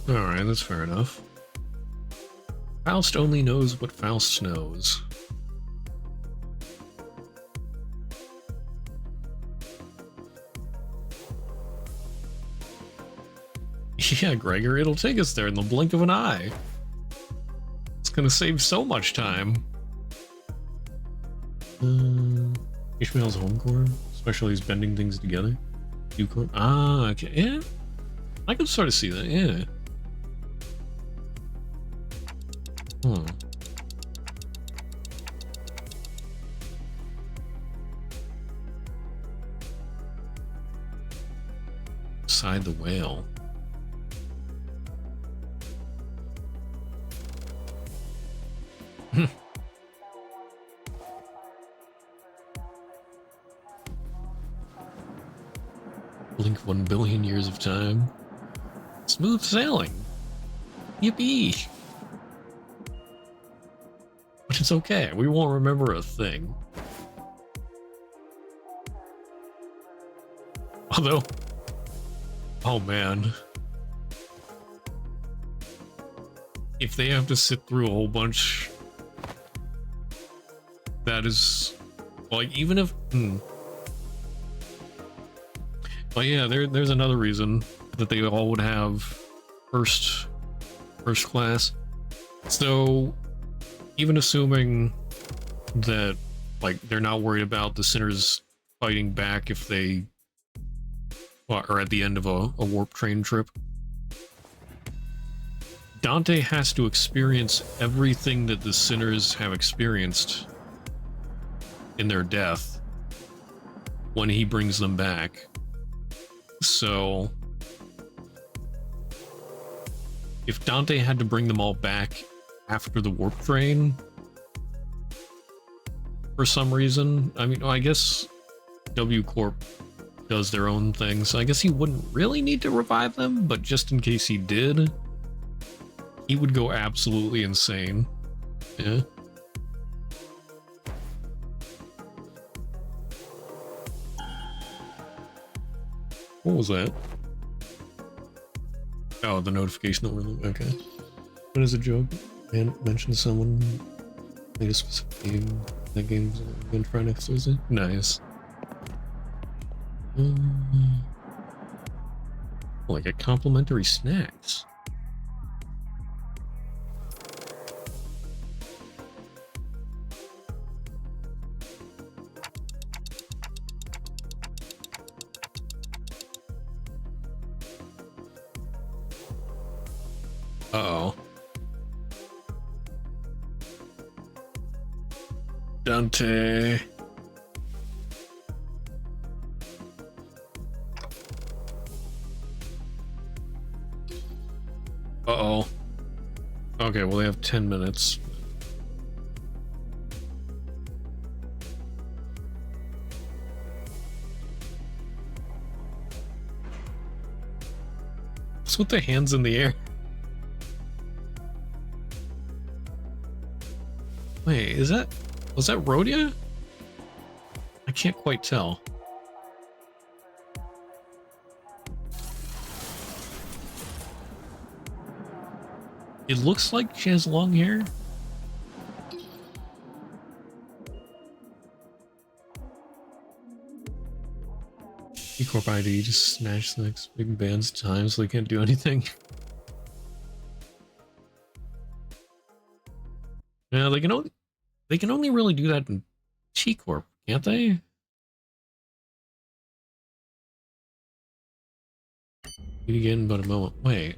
Alright, that's fair enough. Faust only knows what Faust knows. Yeah, Gregor, it'll take us there in the blink of an eye. It's gonna save so much time. Ishmael's home core, especially he's bending things together. U-core. Ah, okay, yeah. I can sort of see that, yeah. Hmm. Side the whale. Blink 1 billion years of time. Smooth sailing. Yippee! But it's okay, we won't remember a thing. Although... oh man. If they have to sit through a whole bunch... that is... like, even if... But yeah, there's another reason that they all would have first class. So, even assuming that, like, they're not worried about the sinners fighting back if they are at the end of a warp train trip, Dante has to experience everything that the sinners have experienced in their death when he brings them back. So, if Dante had to bring them all back after the warp train, for some reason, I mean, I guess W Corp does their own thing, so I guess he wouldn't really need to revive them, but just in case he did, he would go absolutely insane. Yeah. What was that? Oh, the notification overload. Okay. What is a joke? Man mentioned someone made a specific game. That game's been trying next Thursday. Nice. Like a complimentary snacks. Uh-oh. Dante. Uh-oh. Okay, well, they have 10 minutes. What's with the hands in the air? Wait, was that Rhodia? I can't quite tell. It looks like she has long hair. E-Corp ID just smash the next big band's time so they can't do anything. Yeah, they can only really do that in T-Corp, can't they? Meet again in about a moment. Wait.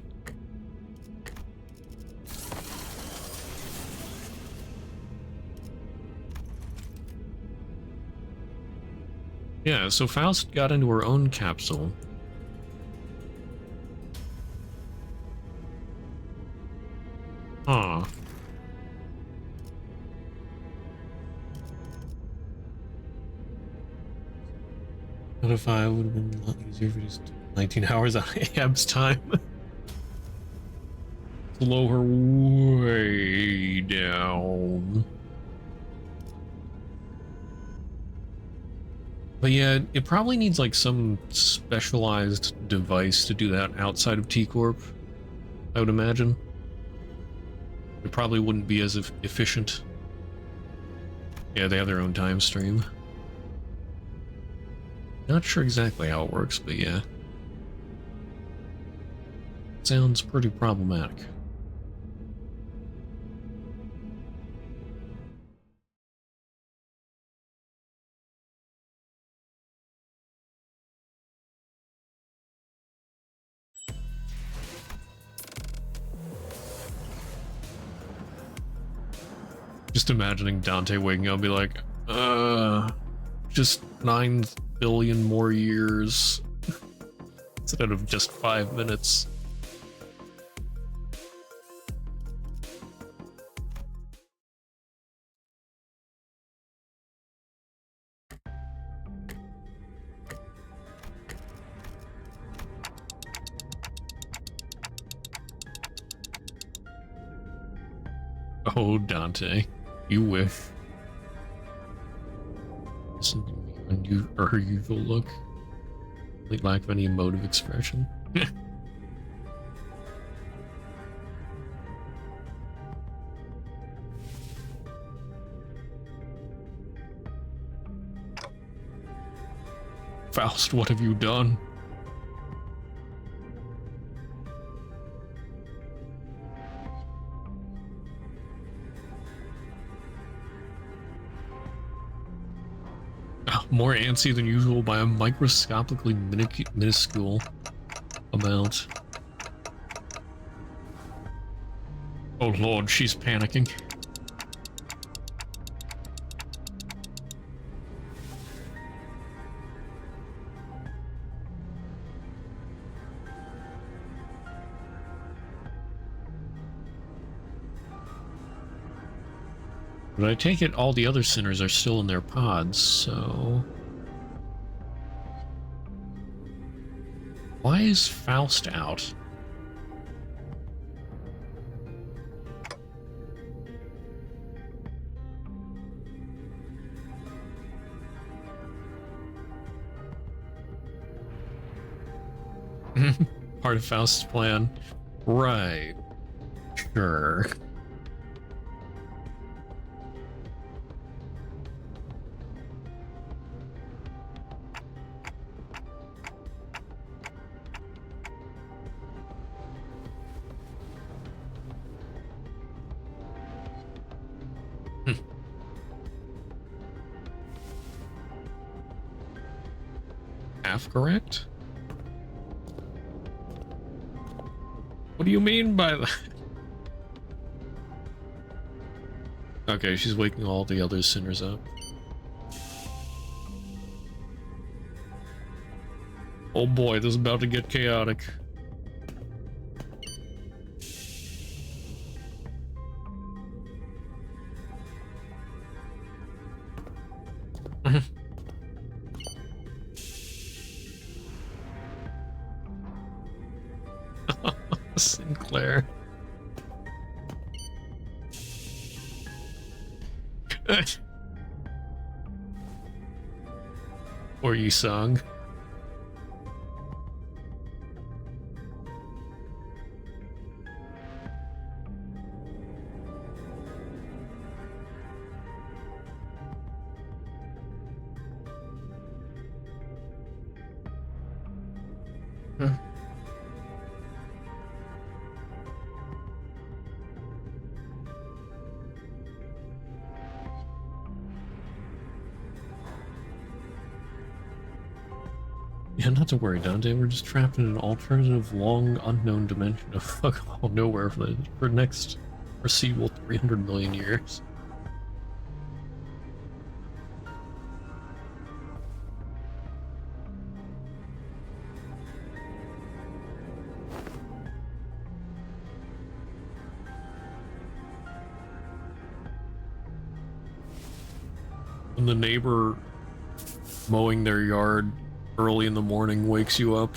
Yeah, so Faust got into her own capsule. Huh. Notify would have been a lot easier if we just took 19 hours out of Ab's time. Slow her way down. But yeah, it probably needs like some specialized device to do that outside of T-Corp. I would imagine. It probably wouldn't be as efficient. Yeah, they have their own time stream. Not sure exactly how it works, but yeah. Sounds pretty problematic. Just imagining Dante waking up and be like, just 9 billion more years instead of just 5 minutes. Oh, Dante, you wish. Listen to me when you or her usual look. Complete lack of any emotive expression. Faust, what have you done? More antsy than usual by a microscopically minuscule amount. Oh lord, she's panicking. But I take it all the other sinners are still in their pods, so... Why is Faust out? Part of Faust's plan. Right. Sure. Half correct? What do you mean by that? Okay, she's waking all the other sinners up. Oh boy, this is about to get chaotic. Sinclair. Or you sung. Yeah, not to worry, Dante. We're just trapped in an alternative, long, unknown dimension of fuck all nowhere for the next foreseeable 300 million years. When the neighbor mowing their yard early in the morning wakes you up.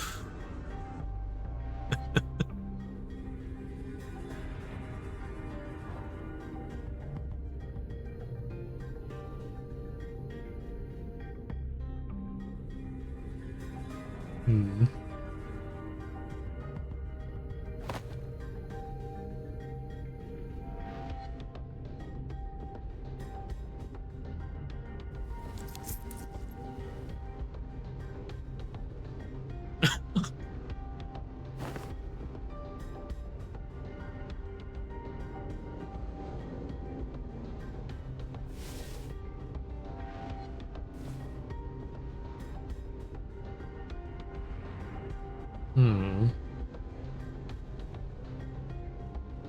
Hmm.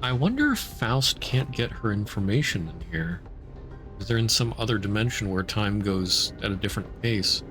I wonder if Faust can't get her information in here. Is there in some other dimension where time goes at a different pace?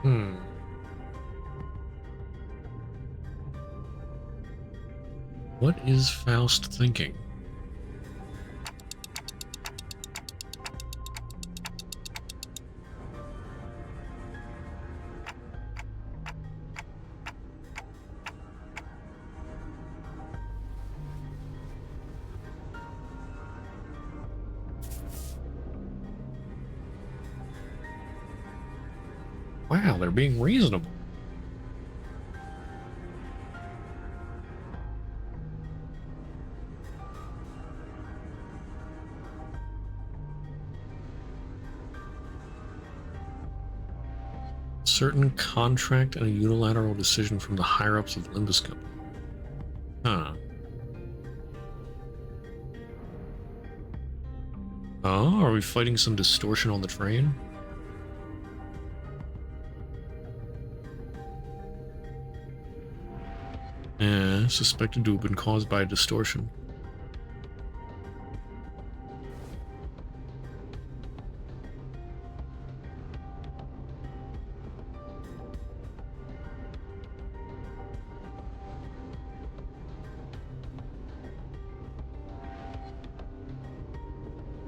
Hmm. What is Faust thinking? Wow, they're being reasonable. Certain contract and a unilateral decision from the higher-ups of Limbus Company. Huh. Oh, are we fighting some distortion on the train? Yeah, suspected to have been caused by a distortion.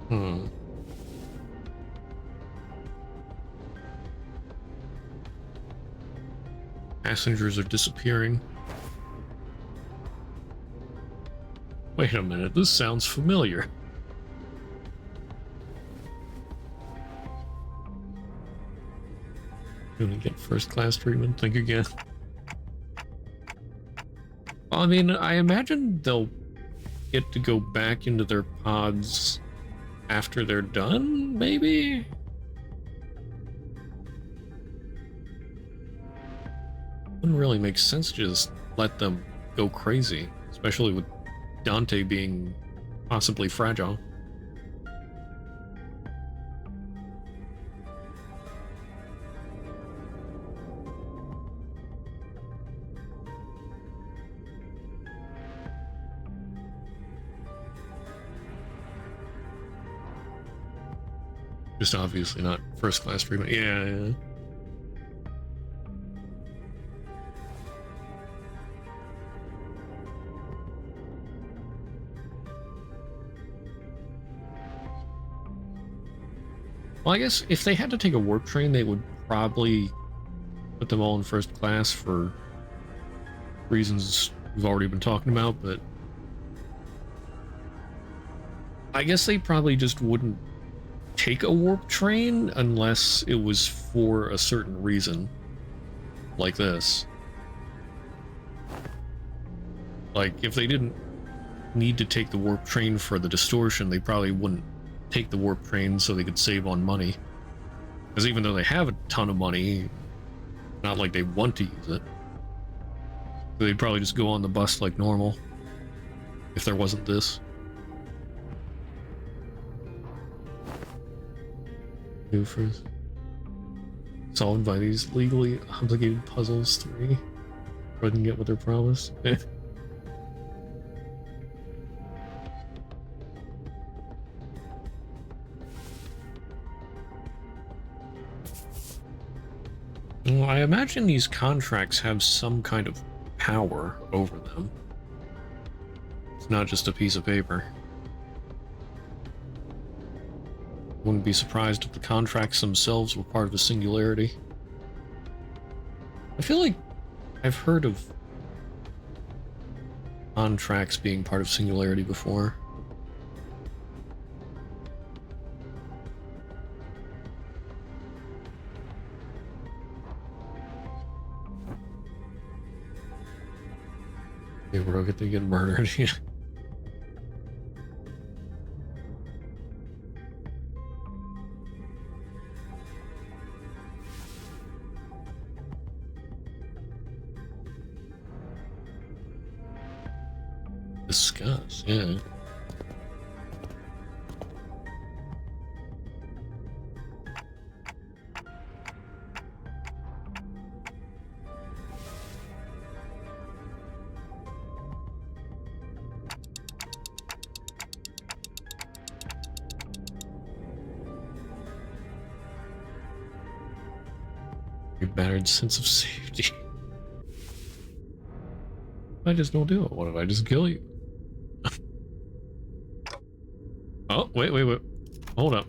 Hmm. Passengers are disappearing. Wait a minute, this sounds familiar. Gonna get first class treatment, think again. Well, I mean, I imagine they'll get to go back into their pods after they're done, maybe? Wouldn't really make sense to just let them go crazy, especially with Dante being possibly fragile. Just obviously not first class treatment. Yeah. Well, I guess if they had to take a warp train, they would probably put them all in first class for reasons we've already been talking about, but I guess they probably just wouldn't take a warp train unless it was for a certain reason, like this. Like, if they didn't need to take the warp train for the distortion, they probably wouldn't take the warp train so they could save on money. Because even though they have a ton of money, not like they want to use it. They'd probably just go on the bus like normal, if there wasn't this. Goofers. Solved by these legally obligated puzzles 3. Or they can get what they're promised. Well, I imagine these contracts have some kind of power over them. It's not just a piece of paper. Wouldn't be surprised if the contracts themselves were part of a singularity. I feel like I've heard of contracts being part of singularity before. They rogue, they get murdered. Discuss, yeah. Your battered sense of safety. I just don't do it. What if I just kill you? Oh, wait. Hold up.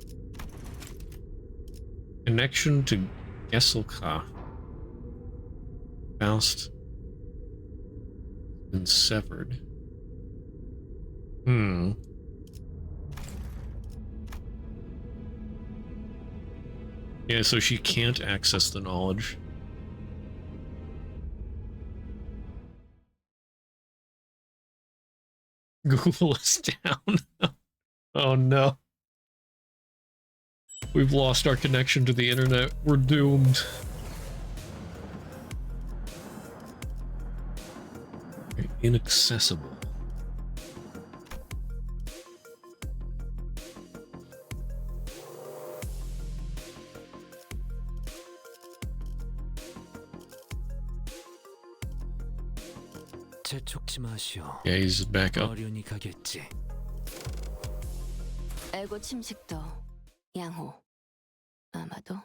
Connection to Gesselka. Faust been severed. Hmm. Yeah, so she can't access the knowledge. Google is down. Oh no. We've lost our connection to the internet. We're doomed. Inaccessible. 재촉지 마시오. Yeah, he's back up. 어련히 가겠지. 에고 침식도 양호. 아마도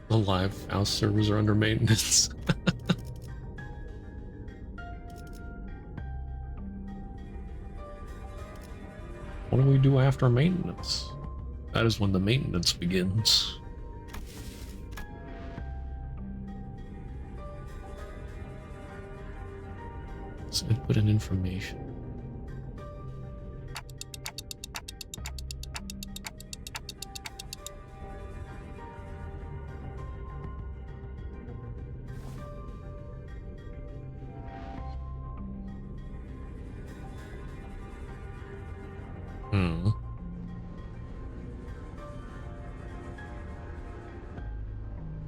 The live house servers are under maintenance. What do we do after maintenance? That is when the maintenance begins. Let's input in information.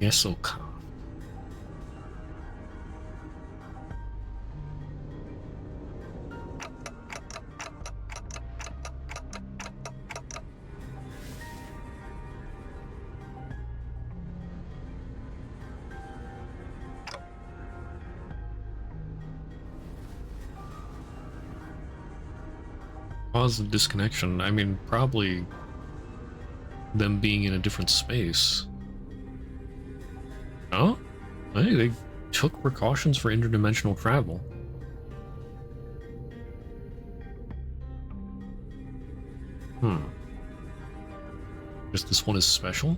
Gesselka. Cause of disconnection. I mean, probably them being in a different space. Oh? Hey, they took precautions for interdimensional travel. Just this one is special?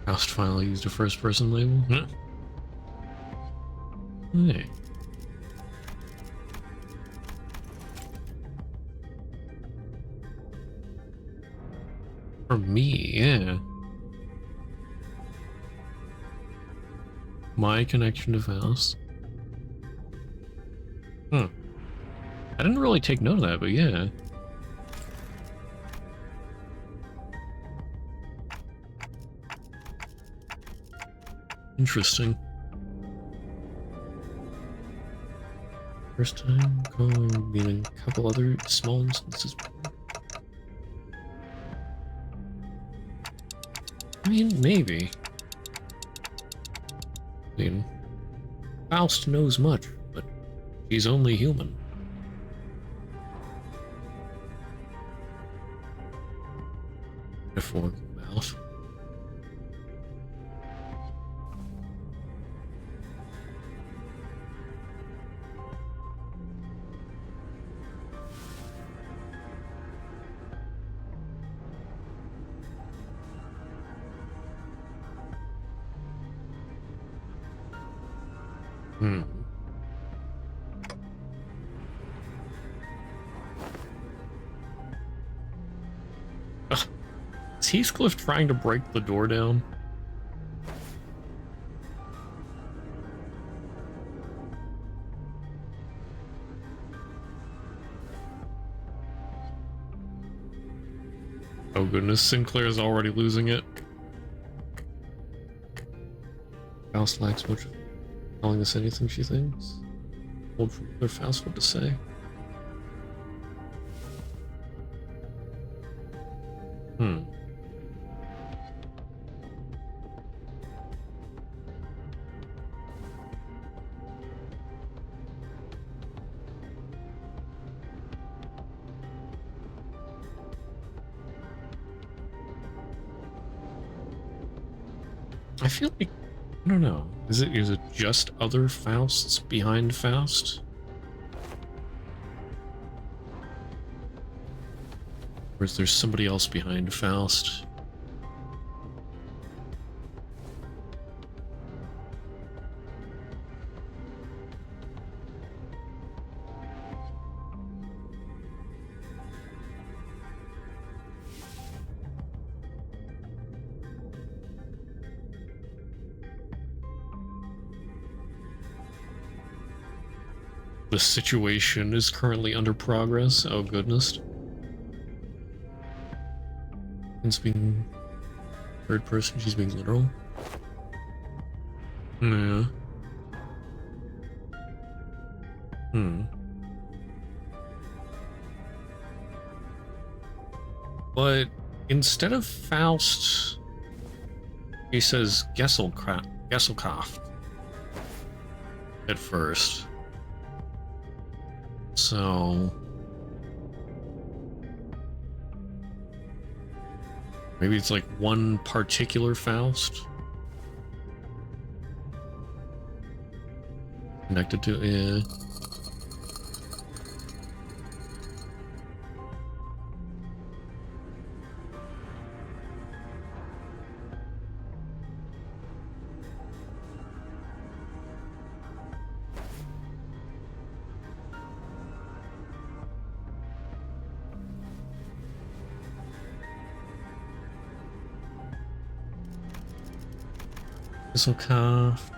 Faust finally used a first-person label. Huh? Hey. For me, yeah. My connection to Faust. I didn't really take note of that, but yeah. Interesting. First time calling, meaning a couple other small instances. I mean, maybe. I mean, Faust knows much, but she's only human. Metaphorical mouth. Hmm. Ugh. Is Heathcliff trying to break the door down? Oh goodness, Sinclair's already losing it. Faust lacks much telling us anything she thinks. Hold from other Faust what to say. Hmm. I feel like, I don't know. Is it just other Fausts behind Faust? Or is there somebody else behind Faust? The situation is currently under progress. Oh goodness. It's being third person, she's being literal. Yeah. Hmm. But instead of Faust, he says Gesselkraft at first. So maybe it's like one particular Faust connected to Gesselkraft,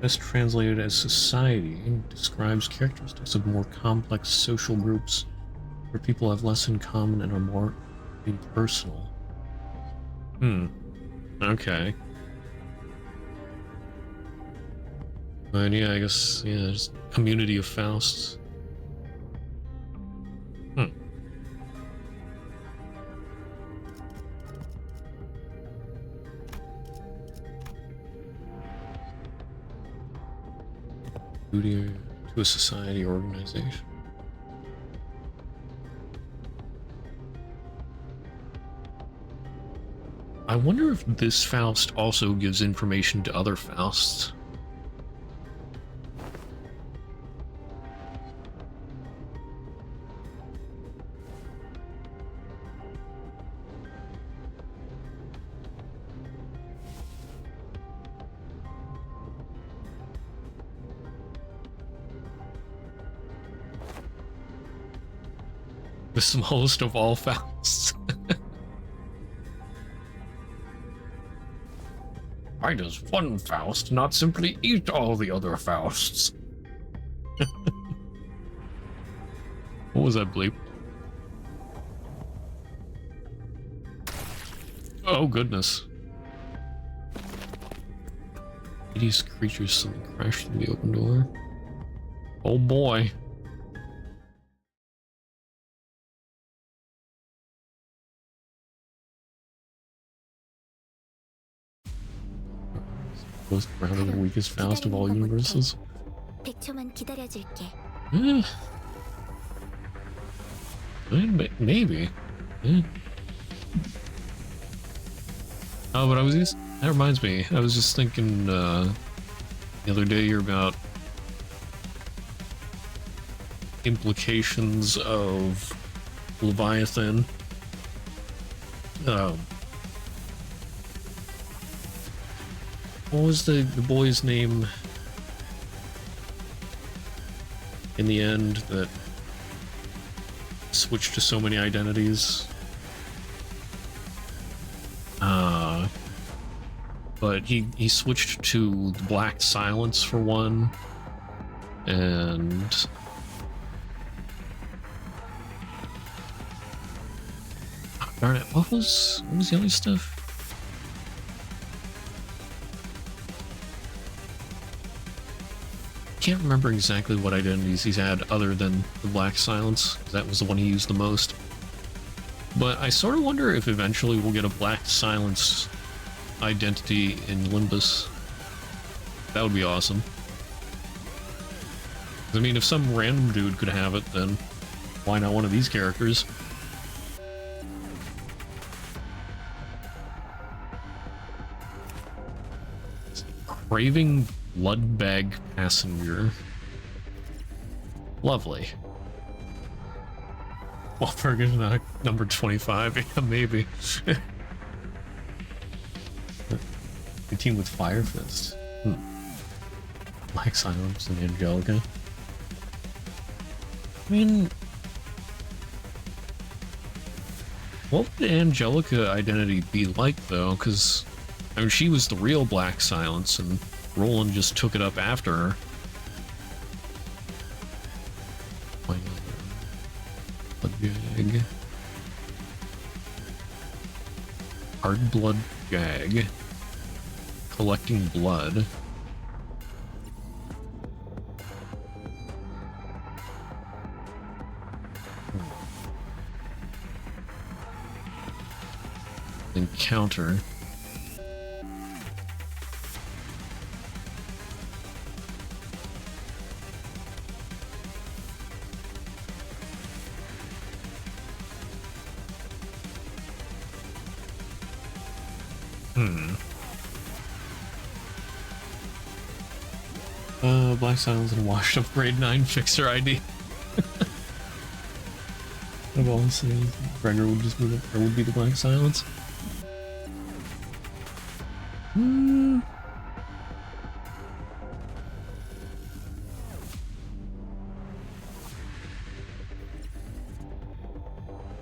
best translated as society, describes characteristics of more complex social groups where people have less in common and are more impersonal. Hmm. Okay. But yeah, I guess, yeah, just community of Fausts. Hmm. Duty to a society or organization. I wonder if this Faust also gives information to other Fausts. The smallest of all Fausts. Why does one Faust not simply eat all the other Fausts? What was that bleep? Oh goodness. Hideous creatures suddenly crashed through the open door. Oh boy. Most grounded and weakest Faust of all universes. 100초만 기다려줄게. Eh, maybe. Eh. Oh, but that reminds me, I was just thinking the other day here about implications of Leviathan. What was the boy's name in the end that switched to so many identities? But he switched to the Black Silence for one, and darn it, what was the other stuff? Can't remember exactly what identities he's had other than the Black Silence. That was the one he used the most. But I sort of wonder if eventually we'll get a Black Silence identity in Limbus. That would be awesome. I mean, if some random dude could have it, then why not one of these characters? Craving blood bag passenger. Lovely. Wahlberg number 25. Yeah, maybe. A team with Fire Fist. Black Silence and Angelica. I mean, what would Angelica identity be like, though? Because, I mean, she was the real Black Silence, and Roland just took it up after her. Blood gag. Hard blood gag. Collecting blood. Encounter. Black Silence and washed up grade 9 fixer ID. I've always said Gregor would just be the Black Silence.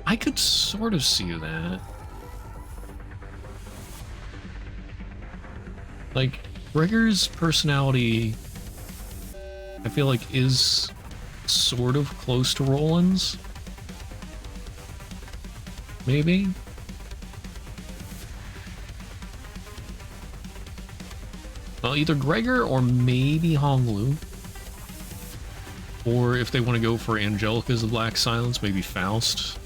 I could sort of see that. Like, Gregor's personality, I feel like, is sort of close to Roland's. Maybe? Well, either Gregor or maybe Honglu. Or if they want to go for Angelica as the Black Silence, maybe Faust.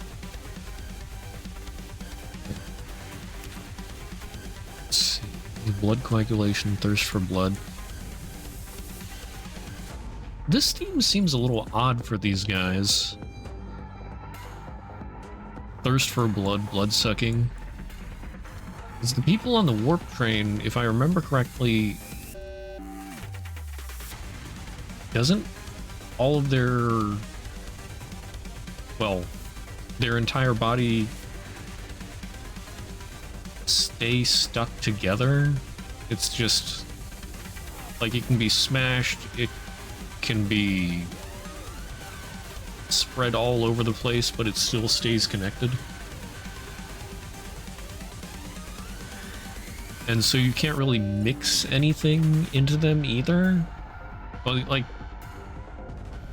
Let's see. Blood coagulation, thirst for blood. This team seems a little odd for these guys. Thirst for blood, blood sucking. Because the people on the warp train, if I remember correctly, doesn't all of their, well, their entire body stay stuck together? It's just, like, it can be smashed, it can be spread all over the place, but it still stays connected. And so you can't really mix anything into them either. Well, like,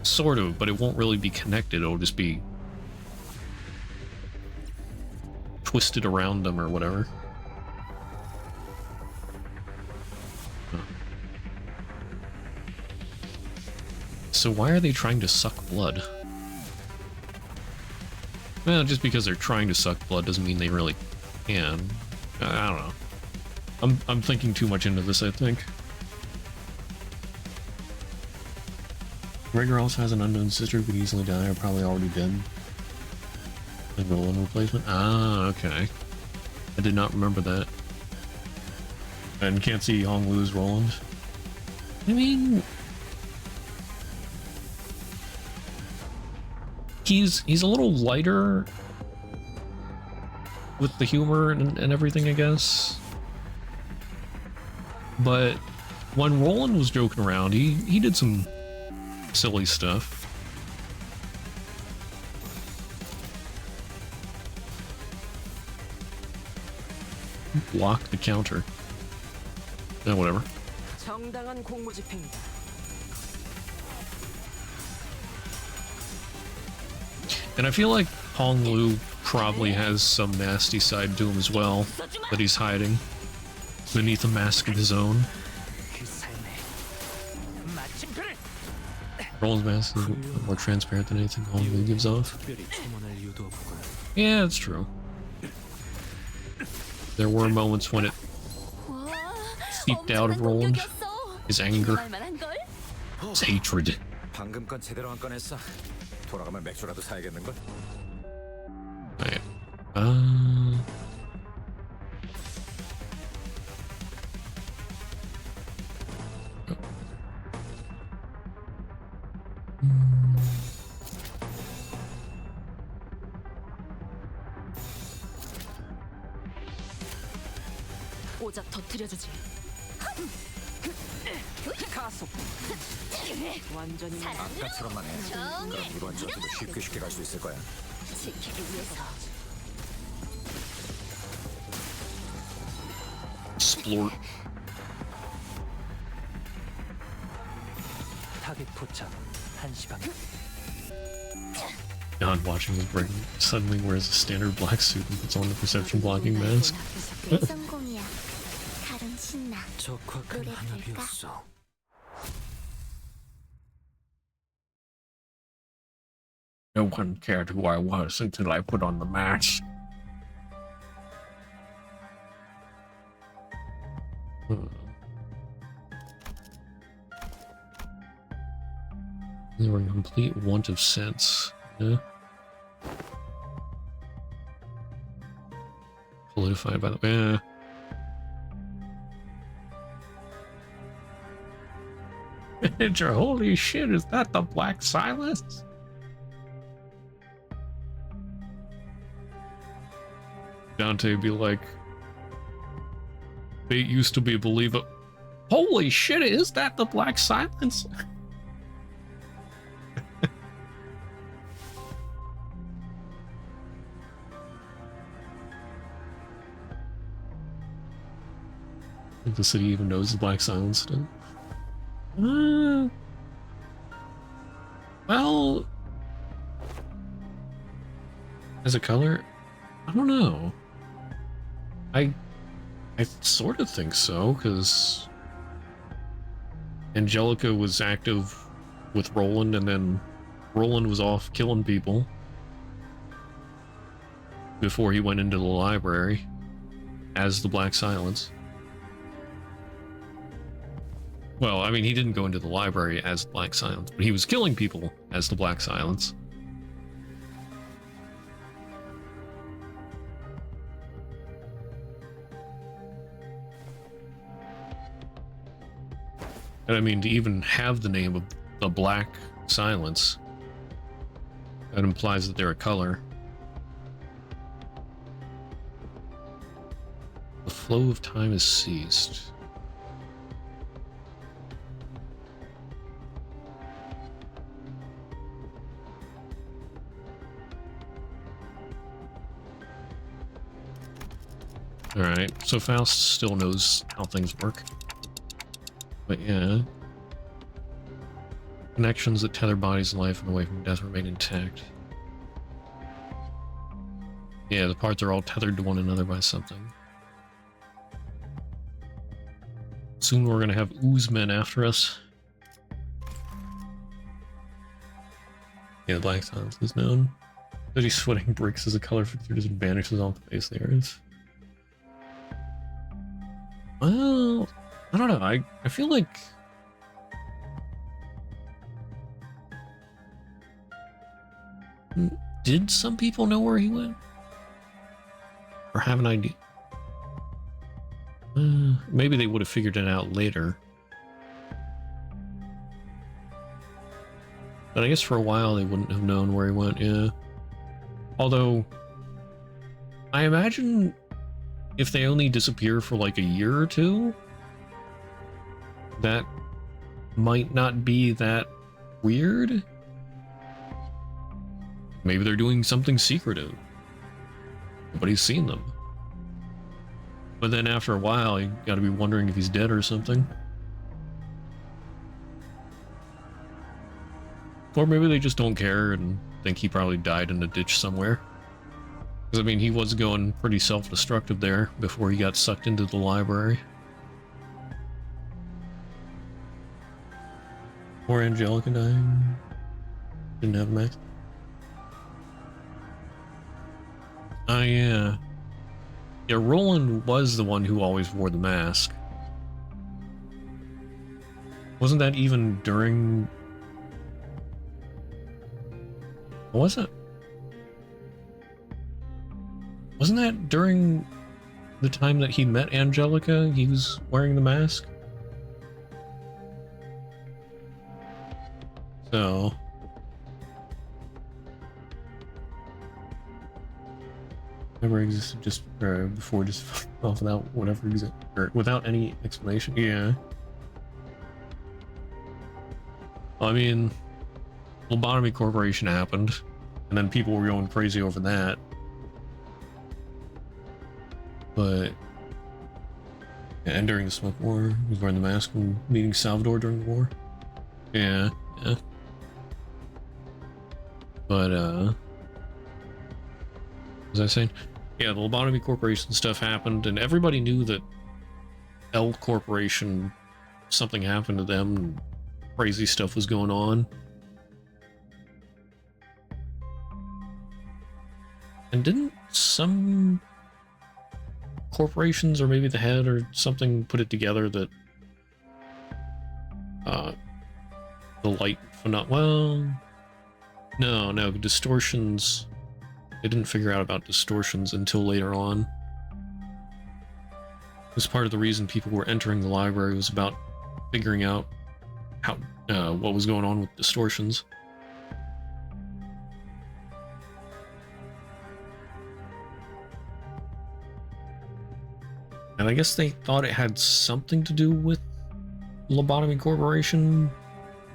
sort of, but it won't really be connected. It'll just be twisted around them or whatever. so why are they trying to suck blood? Well, just because they're trying to suck blood doesn't mean they really can. I don't know. I'm thinking too much into this, I think. Gregor also has an unknown sister who could easily die, or probably already dead. The Roland replacement? Ah, okay. I did not remember that. And can't see Hong Lu's Roland. I mean... He's a little lighter with the humor and everything, I guess. But when Roland was joking around, he did some silly stuff. Block the counter. Yeah, whatever. 정당한 공무집행이다. And I feel like Hong Lu probably has some nasty side to him as well that he's hiding beneath a mask of his own. Roland's mask is more transparent than anything Hong Lu gives off. Yeah, it's true. There were moments when it seeped out of Roland. His anger, his hatred. 방금 건 제대로 안 꺼냈어. 돌아가면 맥주라도 사야겠는 걸. Right. 오작 터뜨려주지. 가속. 완전히 아까처럼만 해. 그럼 이번 전투도 쉽게 갈 수 있을 거야. 지키기 위해서. Splort. 타겟 포착 1시 방향. God watching his brain suddenly wears a standard black suit and puts on the perception blocking mask. 성공이야. 가름 신나. 적확한 한압이었어. No one cared who I was until I put on the mask. They were in complete want of sense. Yeah. Solidified by the way. Yeah. Holy shit, is that the Black Silence? Dante would be like, Fate used to be believable. Holy shit, is that the Black Silence? I think the city even knows the Black Silence still. Well, as a color, I don't know. I sort of think so, because Angelica was active with Roland, and then Roland was off killing people before he went into the library as the Black Silence. Well, I mean, he didn't go into the library as the Black Silence, but he was killing people as the Black Silence. And I mean, to even have the name of the Black Silence, that implies that they're a color. The flow of time has ceased. Alright, so Faust still knows how things work. But yeah. Connections that tether bodies in life and away from death remain intact. Yeah, the parts are all tethered to one another by something. Soon we're gonna have ooze men after us. Yeah, black silence is known. That he's sweating bricks as a color fixture just vanishes off the face of the earth. Well, I don't know. I feel like did some people know where he went? Or have an idea? Maybe they would have figured it out later. But I guess for a while they wouldn't have known where he went, yeah. Although, I imagine if they only disappear for like a year or two, that might not be that weird. Maybe they're doing something secretive. Nobody's seen them. But then after a while, you gotta be wondering if he's dead or something. Or maybe they just don't care and think he probably died in a ditch somewhere. Because, I mean, he was going pretty self-destructive there before he got sucked into the library. Or Angelica dying. Didn't have Max. Oh, yeah. Yeah, Roland was the one who always wore the mask. Wasn't that even during... What was it? Wasn't that during the time that he met Angelica? He was wearing the mask? So... Never existed just before, just off without whatever or without any explanation. Yeah. I mean, Lobotomy Corporation happened, and then people were going crazy over that. But and during the Smoke War, he was wearing the mask and meeting Salvador during the war. Yeah, yeah. But what was I saying? Yeah, the Lobotomy Corporation stuff happened, and everybody knew that L Corporation, something happened to them, and crazy stuff was going on. And didn't some corporations, or maybe the head or something, put it together that the light well, no, distortions. They didn't figure out about distortions until later on. It was part of the reason people were entering the library was about figuring out how what was going on with distortions. And I guess they thought it had something to do with Lobotomy Corporation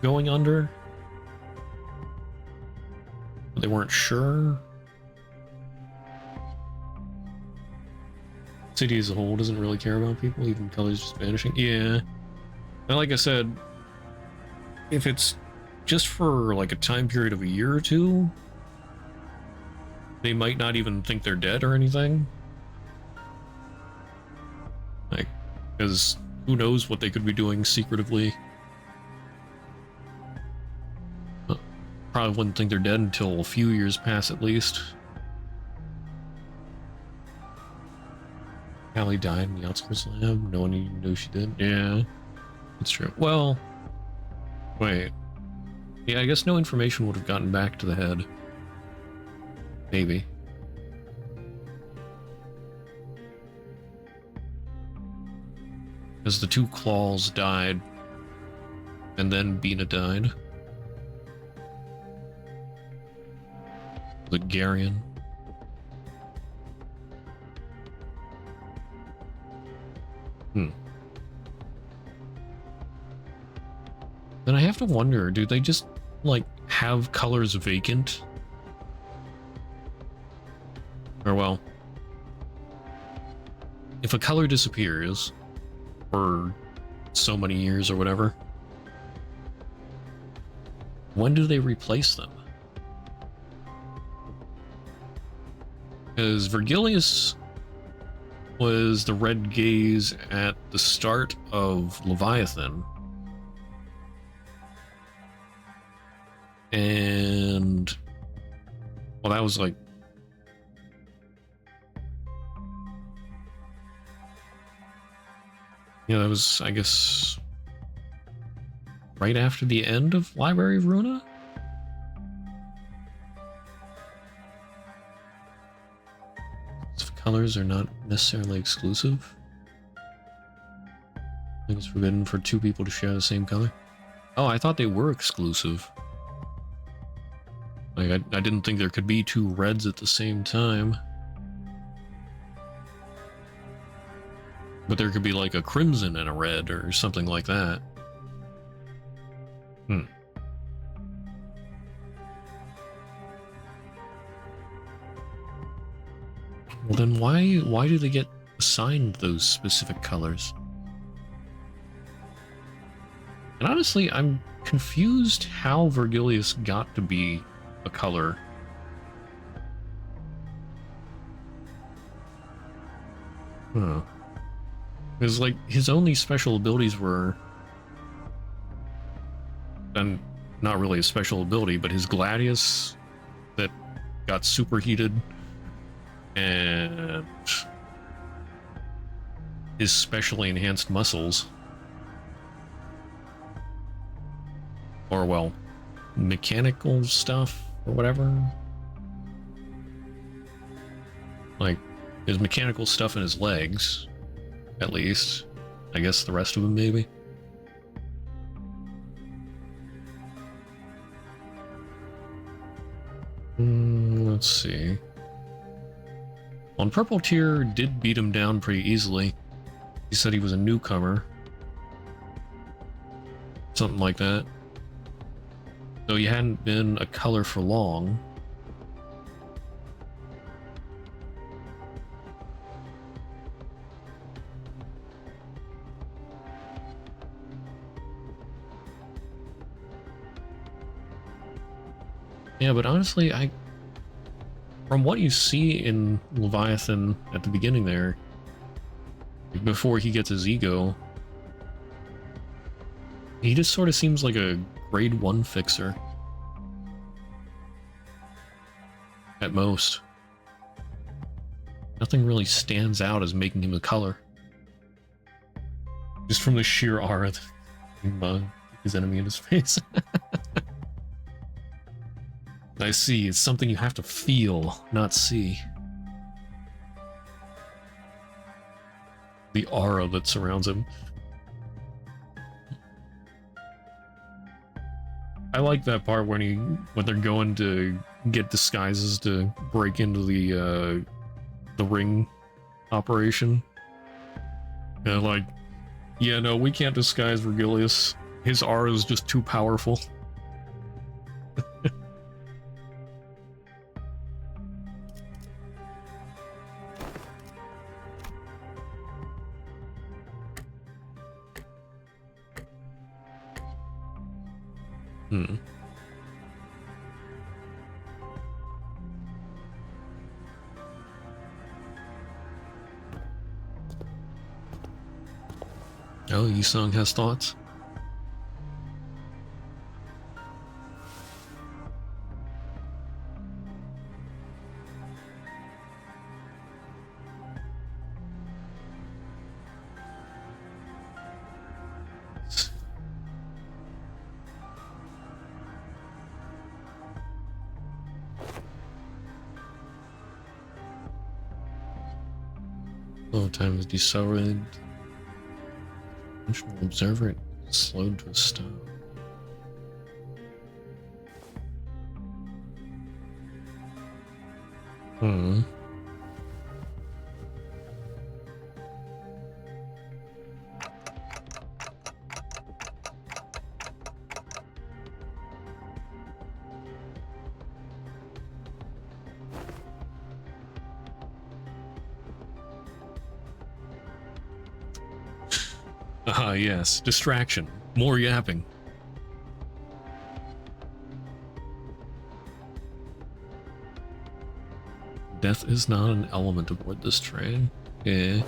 going under, but they weren't sure. City as a whole doesn't really care about people, even colors just vanishing. Yeah. And like I said, if it's just for like a time period of a year or two, they might not even think they're dead or anything. Like, because who knows what they could be doing secretively. Probably wouldn't think they're dead until a few years pass at least. Callie died in the outskirts lab. No one even knew she did. Yeah, that's true. Well, wait. Yeah, I guess no information would have gotten back to the head. Maybe. Because the two claws died, and then Bina died. The Garian. Then I have to wonder, do they just, like, have colors vacant? Or, well, if a color disappears for so many years or whatever, when do they replace them? Because Virgilius was the red gaze at the start of Leviathan. And well, that was like that was, I guess, right after the end of Library of Runa. Colors are not necessarily exclusive. I think it's forbidden for two people to share the same color. Oh, I thought they were exclusive. Like, I didn't think there could be two reds at the same time. But there could be like a crimson and a red or something like that. Hmm. Well then why do they get assigned those specific colors? And honestly, I'm confused how Vergilius got to be a color. Huh. Because, like, his only special abilities were... And not really a special ability, but his Gladius that got superheated, and his specially enhanced muscles. Or, well, mechanical stuff, or whatever. Like, his mechanical stuff in his legs, at least. I guess the rest of him, maybe. Let's see. On Purple Tier did beat him down pretty easily. He said he was a newcomer. Something like that. Though he hadn't been a color for long. Yeah, but honestly, from what you see in Leviathan at the beginning there, before he gets his ego, he just sort of seems like a grade 1 fixer. At most. Nothing really stands out as making him a color. Just from the sheer aura that his enemy in his face. I see, it's something you have to feel, not see. The aura that surrounds him. I like that part when they're going to get disguises to break into the ring operation. And like, yeah, no, we can't disguise Vergilius. His aura is just too powerful. Hmm. Oh, Yusong has thoughts? Oh, time is decelerated. Dimensional observer slowed to a stop. Hmm. Ah, yes. Distraction. More yapping. Death is not an element aboard this train. Yeah.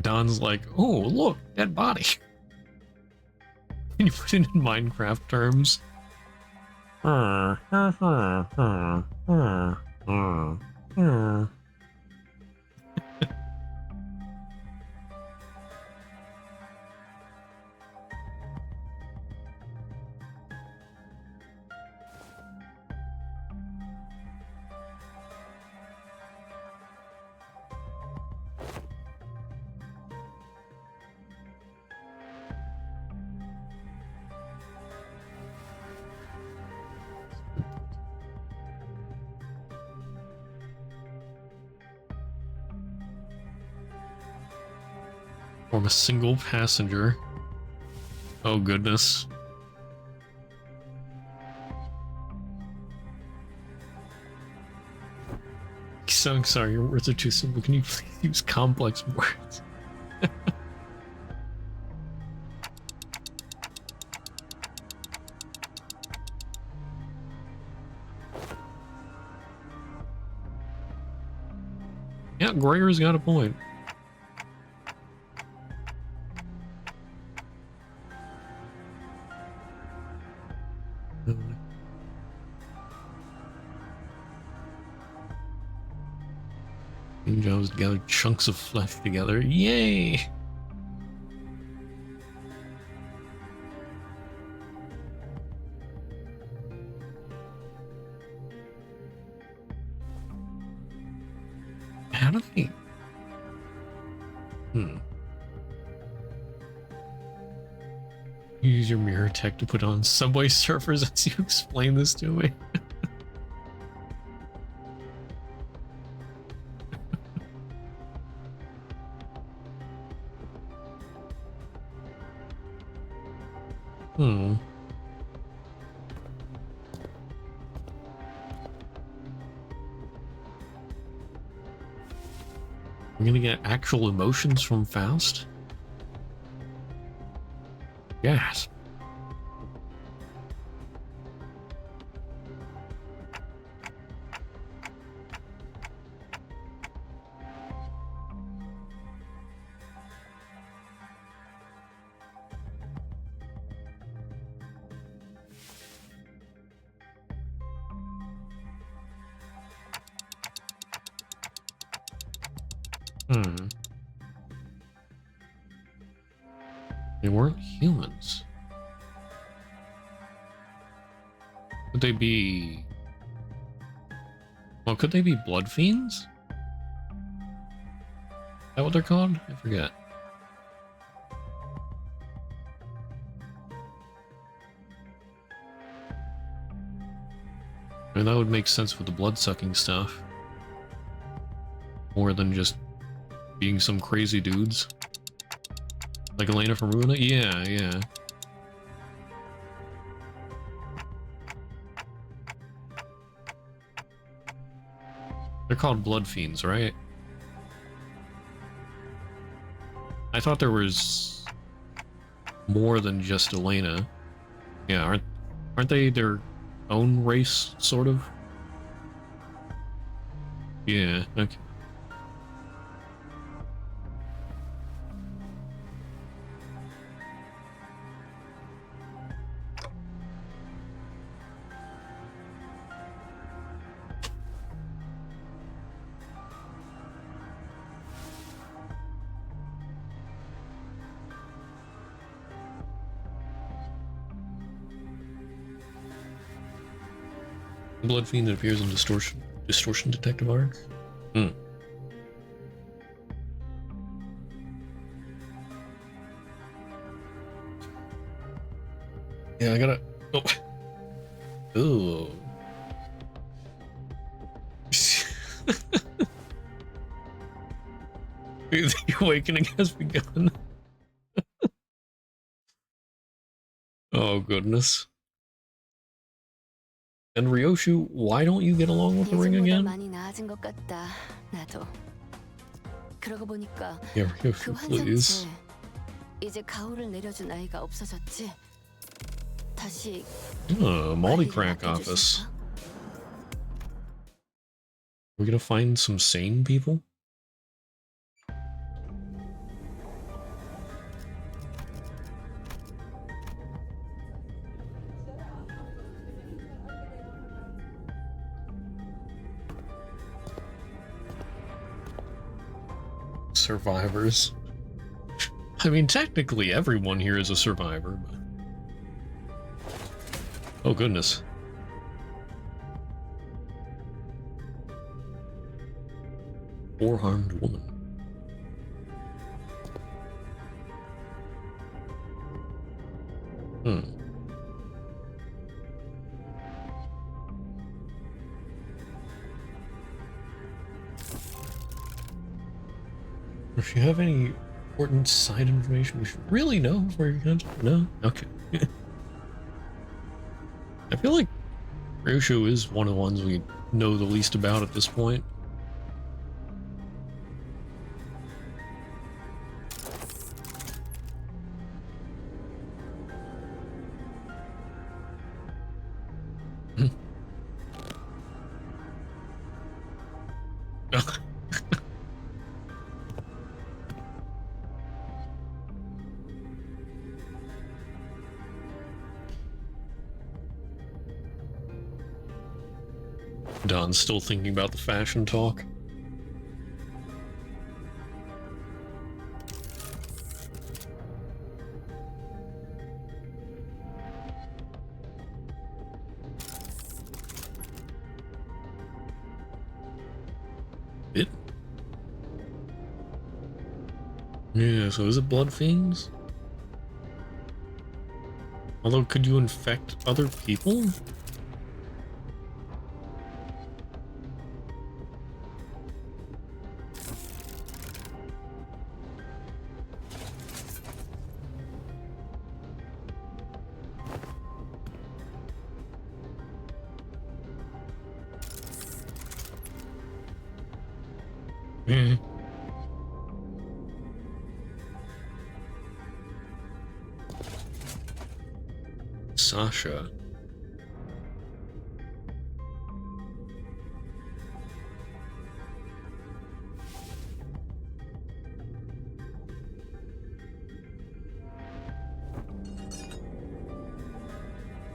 Don's like, oh, look, dead body. Can you put it in Minecraft terms? From a single passenger. Oh goodness. So sorry, your words are too simple. Can you please use complex words? Yeah, Gregor's got a point. Jobs gather chunks of flesh together. Yay! How do they? Use your mirror tech to put on Subway Surfers as you explain this to me. I'm gonna get actual emotions from Faust? Yes. They weren't humans. Could they be... Well, could they be blood fiends? Is that what they're called? I forget. I mean, that would make sense with the blood-sucking stuff. More than just being some crazy dudes. Like Elena from Runa? Yeah, yeah. They're called blood fiends, right? I thought there was more than just Elena. Yeah, aren't they their own race, sort of? Yeah, okay. Blood fiend that appears in distortion detective arc. Yeah, I gotta. Oh. Ooh. The awakening has begun. Oh goodness. And Ryoshu, why don't you get along with the ring again? 그러고 보니까 Yeah, 그 Ryoshu, 환상 please. 채 이제 가오를 내려준 아이가 없어졌지. 다시 Multi-crack office. We're gonna find some sane people? Survivors. I mean, technically everyone here is a survivor, but... Oh, goodness. Four-armed woman. Hmm. If you have any important side information we should really know before you can... No? Okay. I feel like Ryosho is one of the ones we know the least about at this point. Don's still thinking about the fashion talk. It? Yeah, so is it blood fiends? Although, could you infect other people? Hmm. Sasha.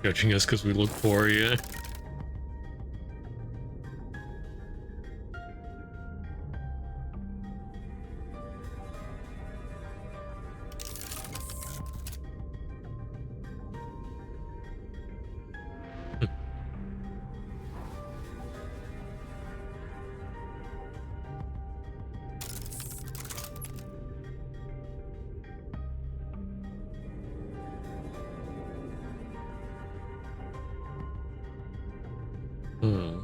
Judging us because we look poor, yeah. Hmm.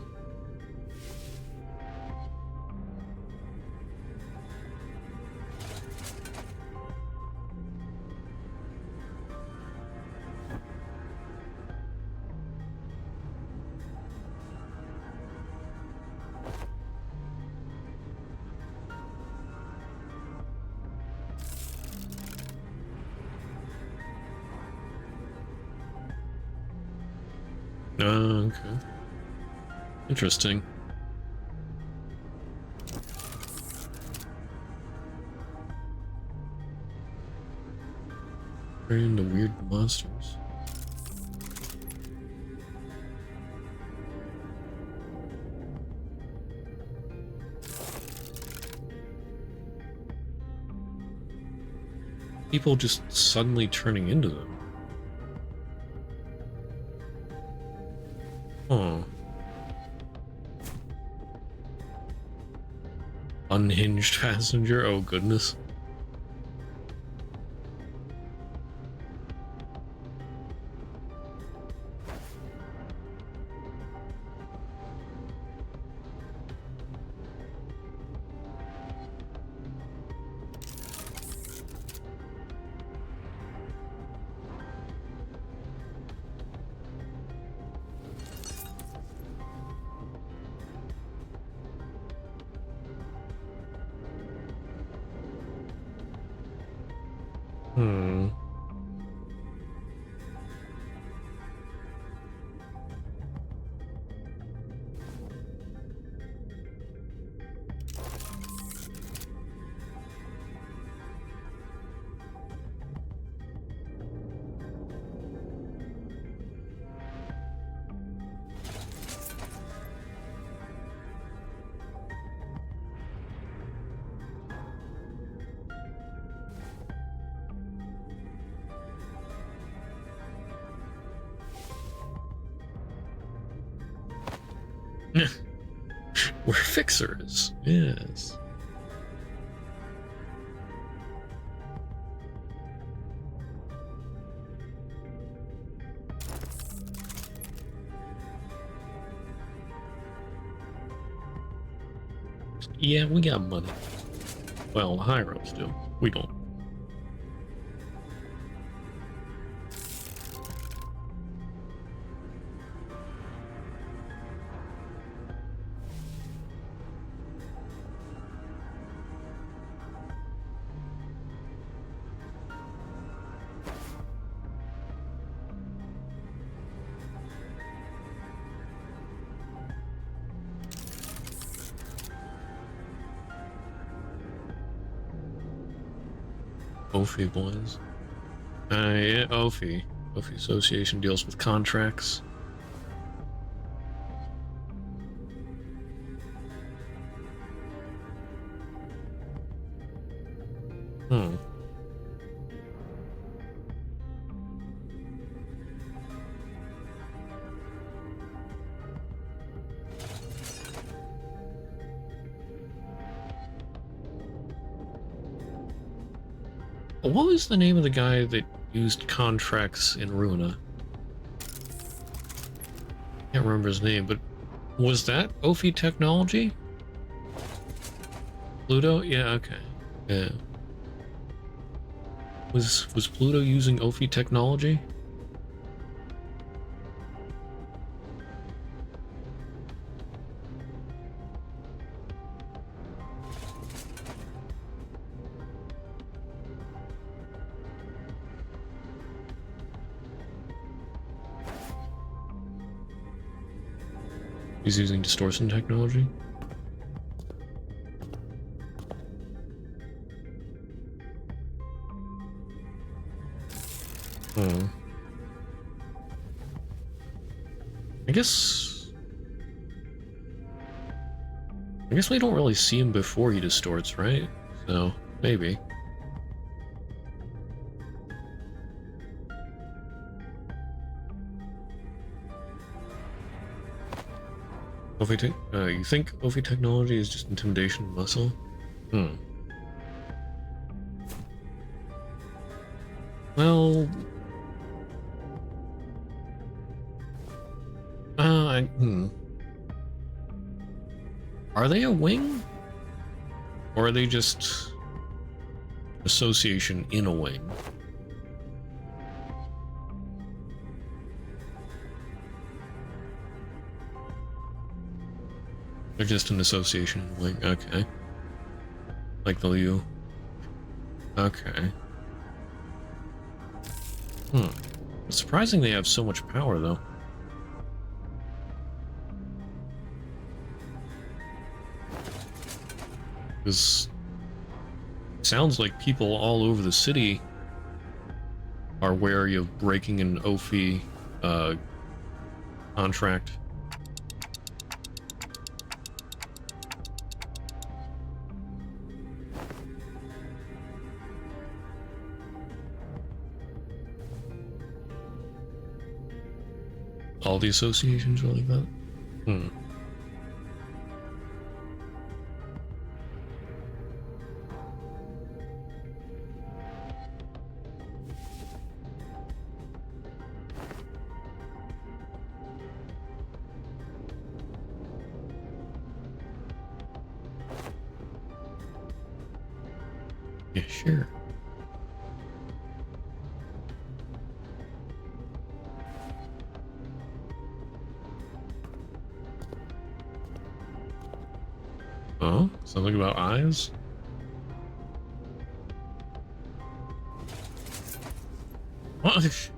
Okay. Interesting. Very into weird monsters. People just suddenly turning into them. Huh. Unhinged passenger? Oh goodness. Hmm. We're fixers. Yes. Yeah, we got money. Well, the higher ups do. We don't. Ophi boys. Yeah, Ophi. Ophi Association deals with contracts. Hmm. What was the name of the guy that used contracts in Runa? Can't remember his name, but was that Ophi technology? Pluto? Yeah, okay. Yeah. Was Pluto using Ophi technology? He's using distortion technology? Oh. I guess we don't really see him before he distorts, right? So, maybe. You think Ophi technology is just intimidation muscle? Hmm. Well... Are they a wing? Or are they just... association in a wing? They're just an association in a wing, okay. Like the Liu. Okay. It's surprising they have so much power, though. Because it sounds like people all over the city are wary of breaking an Ophi contract. All the associations are like that? Yeah, sure. Oh, something about eyes? What?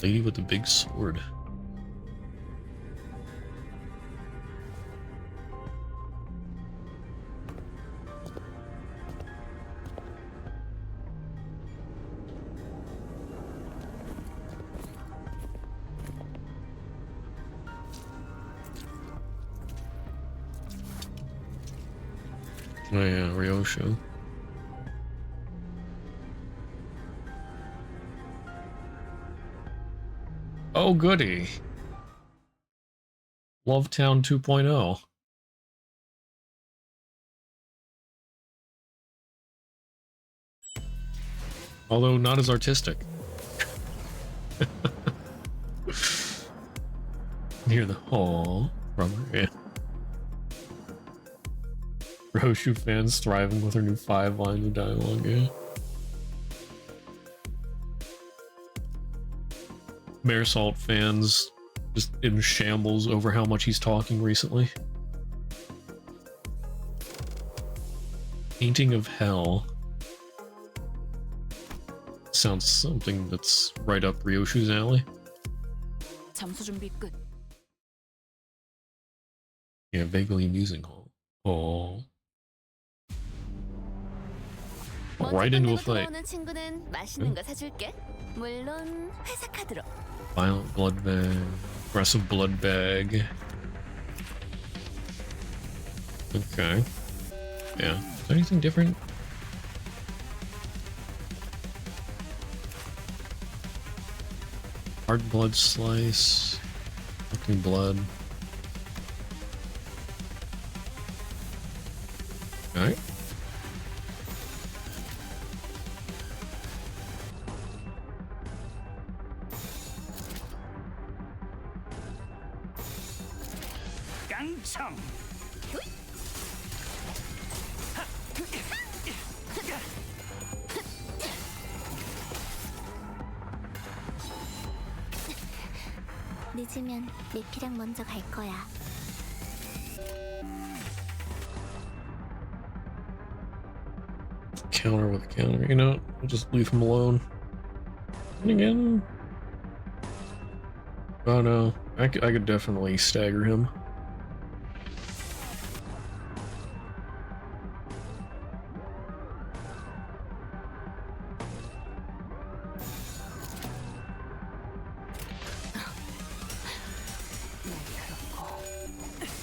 Lady with the big sword. Oh yeah, Ryosho. Oh goody. Love Town 2.0. Although not as artistic. Near the hall. Brother, yeah. Roshu fans thriving with her new 5 lines of dialogue, yeah. Bear Salt fans just in shambles over how much he's talking recently. Painting of Hell. Sounds something that's right up Ryoshu's alley. 잠수 준비 끝. Yeah, vaguely amusing hall. Oh. Right into a fight. 돌아오는 친구는 맛있는 거 사줄게. 물론 회사 카드로. Violent blood bag. Aggressive blood bag. Okay. Yeah. Is there anything different? Hard blood slice. Fucking blood. Alright. 깡총. 늦으면 내피랑 먼저 갈 거야. Counter with counter. You know, we'll just leave him alone. And again. Oh no. I could definitely stagger him.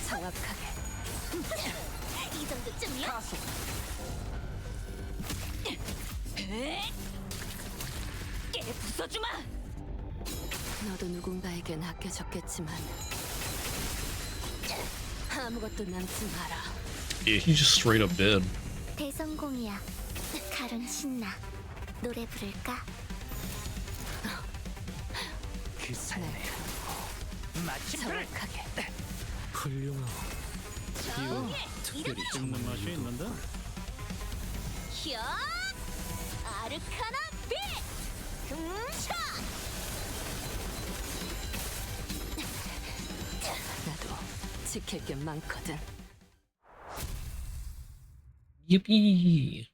정확하게. 이 정도쯤이야? 가속. 깨 부숴주마! 너도 누군가에겐 아껴졌겠지만 아무것도 남지 마라. Yeah, he just straight up dead. 대성공이야. 가론 신나. 노래 부를까? 그 삶에 마침 정확하게. 훌륭하고 이거 특별히 찍는 맛이 있는데? 히어! 아르카나 빛! 금샷! 나도 지킬 게 많거든. Yippee!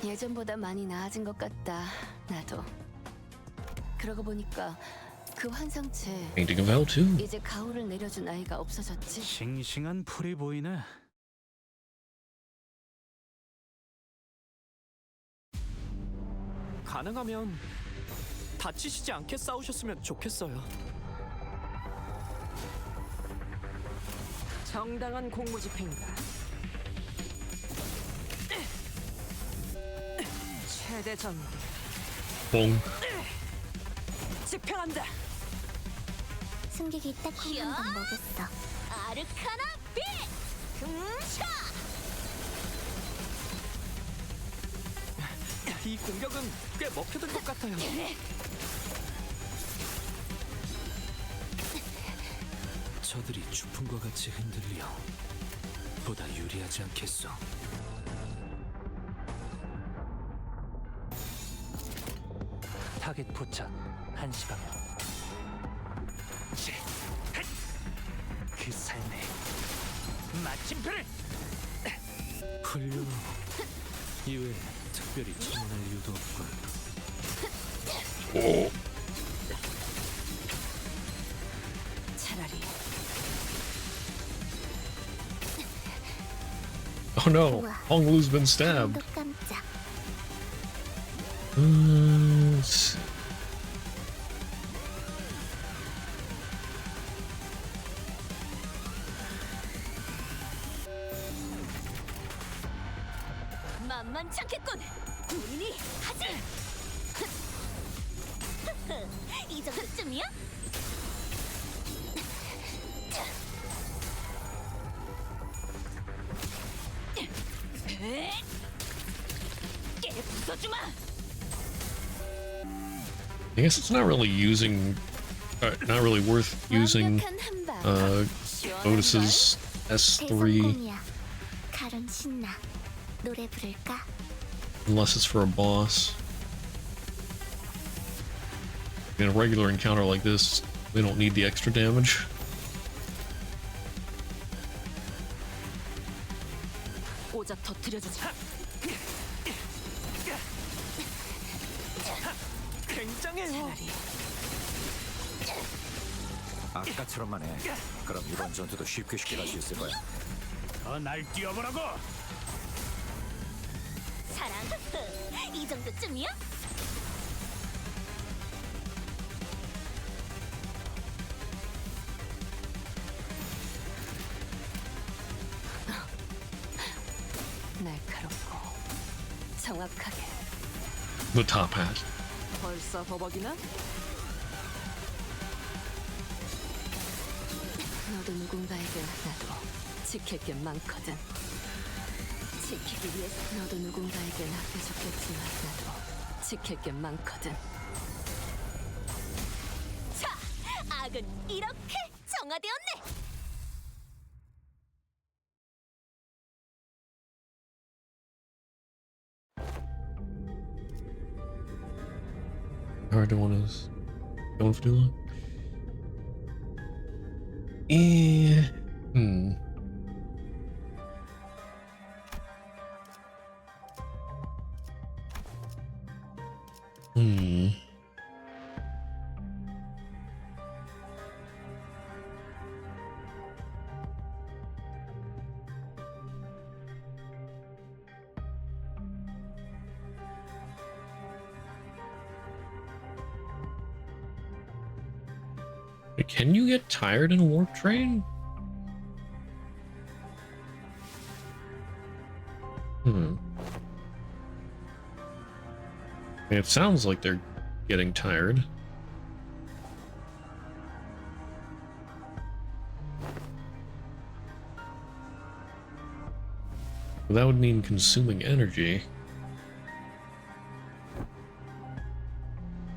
예전보다 많이 나아진 것 같다. 나도. 그러고 보니까 그 환상체 Painting of Hell too. 이제 가오를 내려준 아이가 없어졌지. 싱싱한 풀이 보이네. 가능하면 다치시지 않게 싸우셨으면 좋겠어요. 정당한 공무집행이다. 최대 전개. Bong. 집행한다. 승객이 딱 한 번 먹였어. 아르카나 빛! 금샷! 이 공격은 꽤 먹혀든 것 같아요. 저들이 주풍과 같이 흔들려 보다 유리하지 않겠어. 타겟 포착 1시 방향. 그 삶에 마침표를 훌륭하고 이외에 특별히 청문할 이유도 없군. 차라리 Oh no, Hong Lu's been stabbed. 눈도 깜짝. Let's see. 만만찮겠군. 본인이 하지. 이 정도쯤이야? 깨 부숴주마. I guess it's not really not really worth using 완벽한 한 방. 시원한 Otis's S3 대성공이야. 칼은 신나. 노래 부를까? unless it's for a boss. In a regular encounter like this, we don't need the extra damage. 오자 터뜨려주지. 굉장해요. 차라리 아까처럼만 해. 그럼 이번 전투도 쉽게 갈 수 있을 거야. 날 뛰어보라고. 사랑. 이 정도쯤이야? 날카롭고 정확하게. The top hat. 벌써 버벅이나? 너도 누군가에게 나도 지킬 게 많거든. 지키기 위해서 너도 누군가에게 아껴줬겠지만 나도 지킬 게 많거든. 자, 악은 이렇게 정화되었네. Hard to want to going for too long. Eh. Can you get tired in a warp train? It sounds like they're getting tired. But that would mean consuming energy.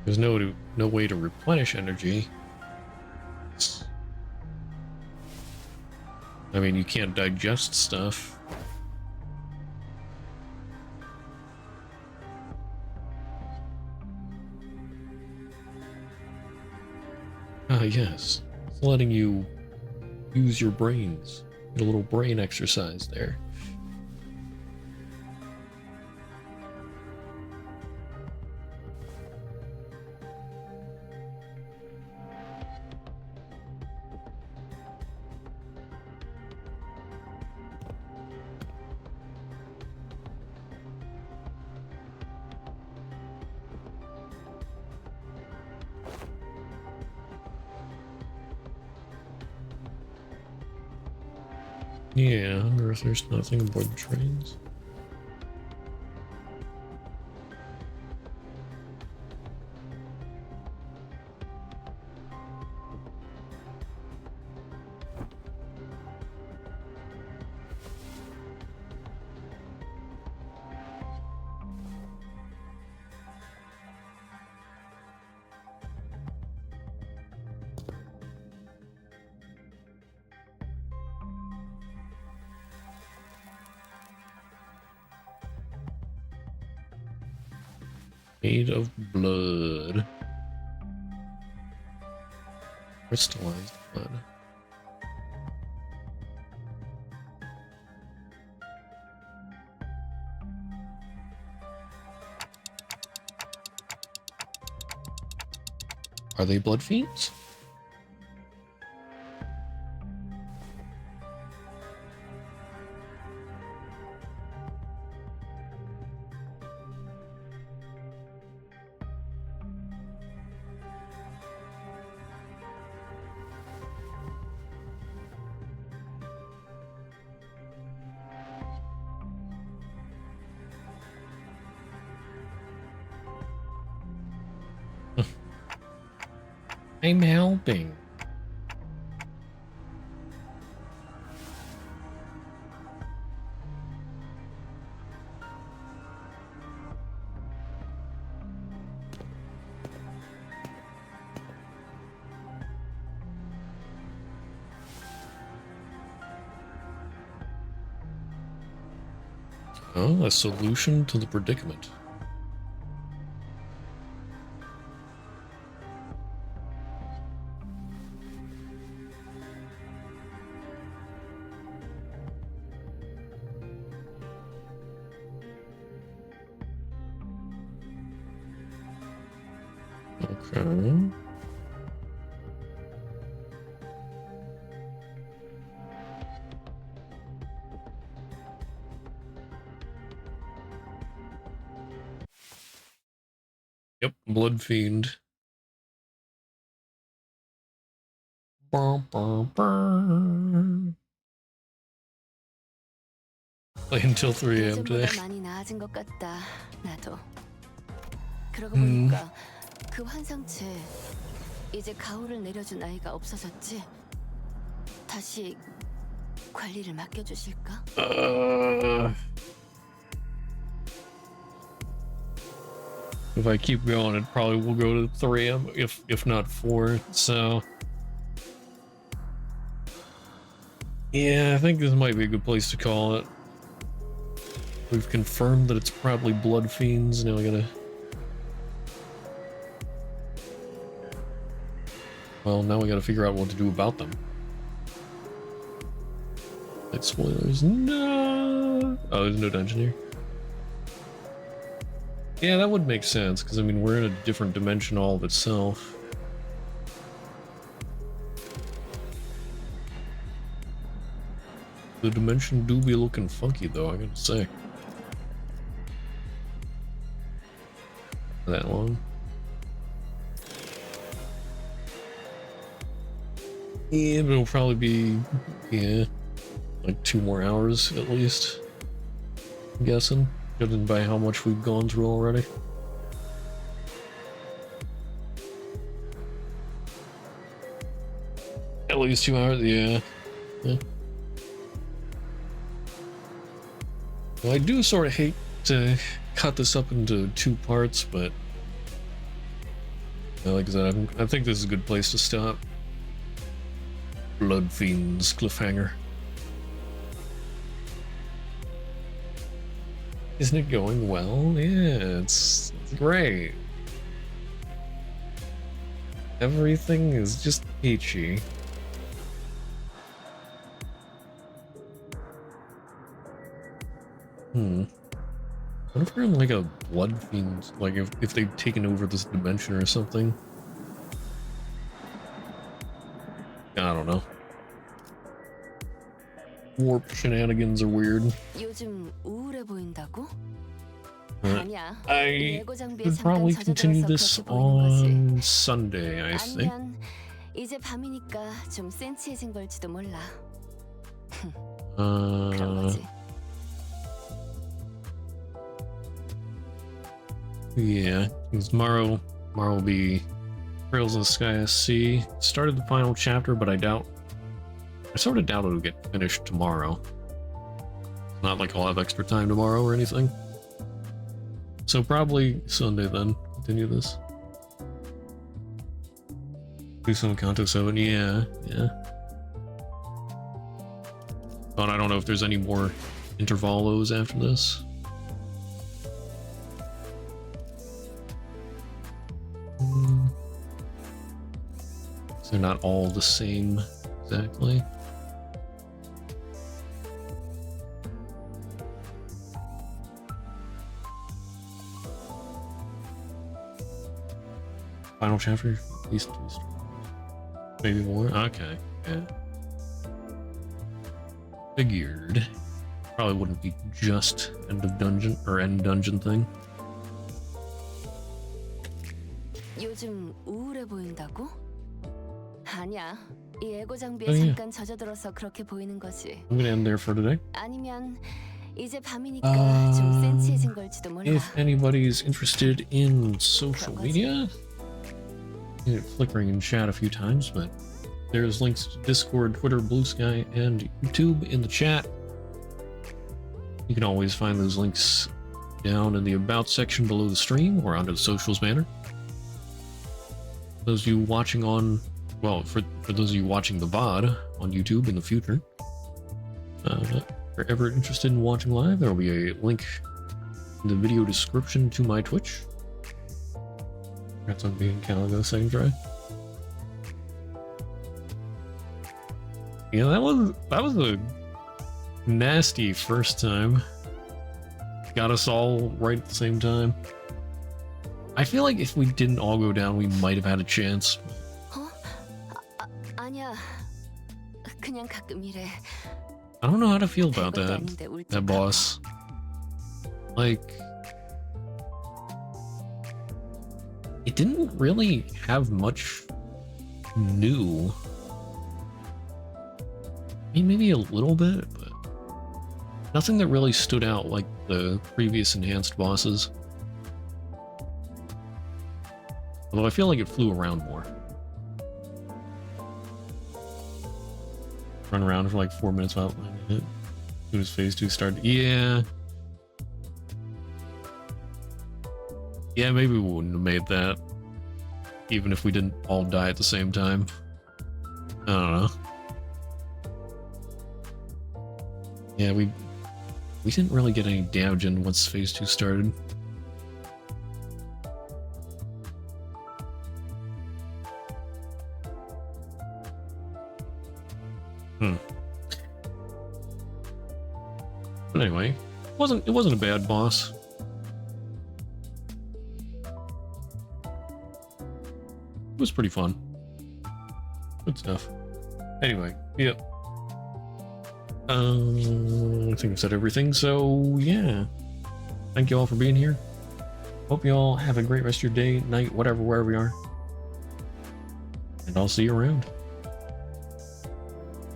There's no way to replenish energy. I mean, you can't digest stuff. Ah, yes. It's letting you use your brains. Get a little brain exercise there. Yeah, I wonder if there's nothing aboard the trains. Made of blood. Crystallized blood. Are they blood fiends? I'm helping. Oh, a solution to the predicament. Okay. Yep, blood fiend. Play until 3 a.m. today. 예전보다 많이 나아진 것 같다. 나도. 그러고 음. 보니까 그 환상체 이제 가호를 내려준 아이가 없어졌지. 다시 관리를 맡겨주실까? If I keep going, it probably will go to 3 a.m. if not 4. So yeah, I think this might be a good place to call it. We've confirmed that it's probably blood fiends. Now I gotta. Well, now we gotta figure out what to do about them. Like spoilers. No. Oh, there's no dungeon here. Yeah, that would make sense, because I mean, we're in a different dimension all of itself. The dimension do be looking funky, though, I gotta say. That long. Yeah, but it'll probably be, yeah, like 2 more hours at least. I'm guessing, judging by how much we've gone through already. At least 2 hours, yeah. Yeah. Well, I do sort of hate to cut this up into 2 parts, but like I said, I think this is a good place to stop. Blood Fiends cliffhanger. Isn't it going well? Yeah, it's great. Everything is just peachy. What if we're in like a blood fiend, like if they've taken over this dimension or something? I don't know. Warp shenanigans are weird. 요즘 우울해 보인다고? Uh, 아니야. I 예고 장비에 could 잠깐 probably continue 젖어들어서 this 그렇게 보이는 거지. on Sunday, I think. 아니면 이제 밤이니까 좀 센치해진 걸지도 몰라. 그런 거지. Yeah, because tomorrow will be Trails in the Sky SC. Started the final chapter, but I sort of doubt it'll get finished tomorrow. It's not like I'll have extra time tomorrow or anything. So probably Sunday then, continue this. Do some Kanto 7, yeah. But I don't know if there's any more intervalos after this. They're not all the same exactly. Final chapter? least 2 streams. Maybe more. Okay. Yeah. Figured. Probably wouldn't be just end of dungeon or end dungeon thing. 요즘 우울해 보인다고? 아니야. 이 에고 장비에 Oh, yeah. 잠깐 젖어들어서 그렇게 보이는 거지. I'm gonna end there for today. 아니면 이제 밤이니까 좀 센치해진 걸지도 몰라. If anybody's interested in social media, flickering in chat a few times, but there's links to Discord, Twitter, Blue Sky, and YouTube in the chat. You can always find those links down in the About section below the stream or under the socials banner. Those of you watching on, well, for those of you watching the VOD on YouTube in the future, if you're ever interested in watching live, there will be a link in the video description to my Twitch. Congrats on being Caligo second try. Yeah, that was a nasty first time. Got us all right at the same time. I feel like if we didn't all go down, we might have had a chance. 아니야. 그냥 가끔 이래. I don't know how to feel about 별것도 that. 아닌데 울적하고. That boss. Like, it didn't really have much new. I mean, maybe a little bit, but nothing that really stood out like the previous enhanced bosses. Although I feel like it flew around more. Run around for like 4 minutes without landing it. As soon as phase 2 started. Yeah. Yeah, maybe we wouldn't have made that. Even if we didn't all die at the same time. I don't know. Yeah, we didn't really get any damage in once phase 2 started. But anyway, it wasn't a bad boss. It was pretty fun. Good stuff. Anyway, yep. I think I've said everything, so yeah. Thank you all for being here. Hope you all have a great rest of your day, night, whatever, wherever you are. And I'll see you around.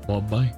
Bye-bye.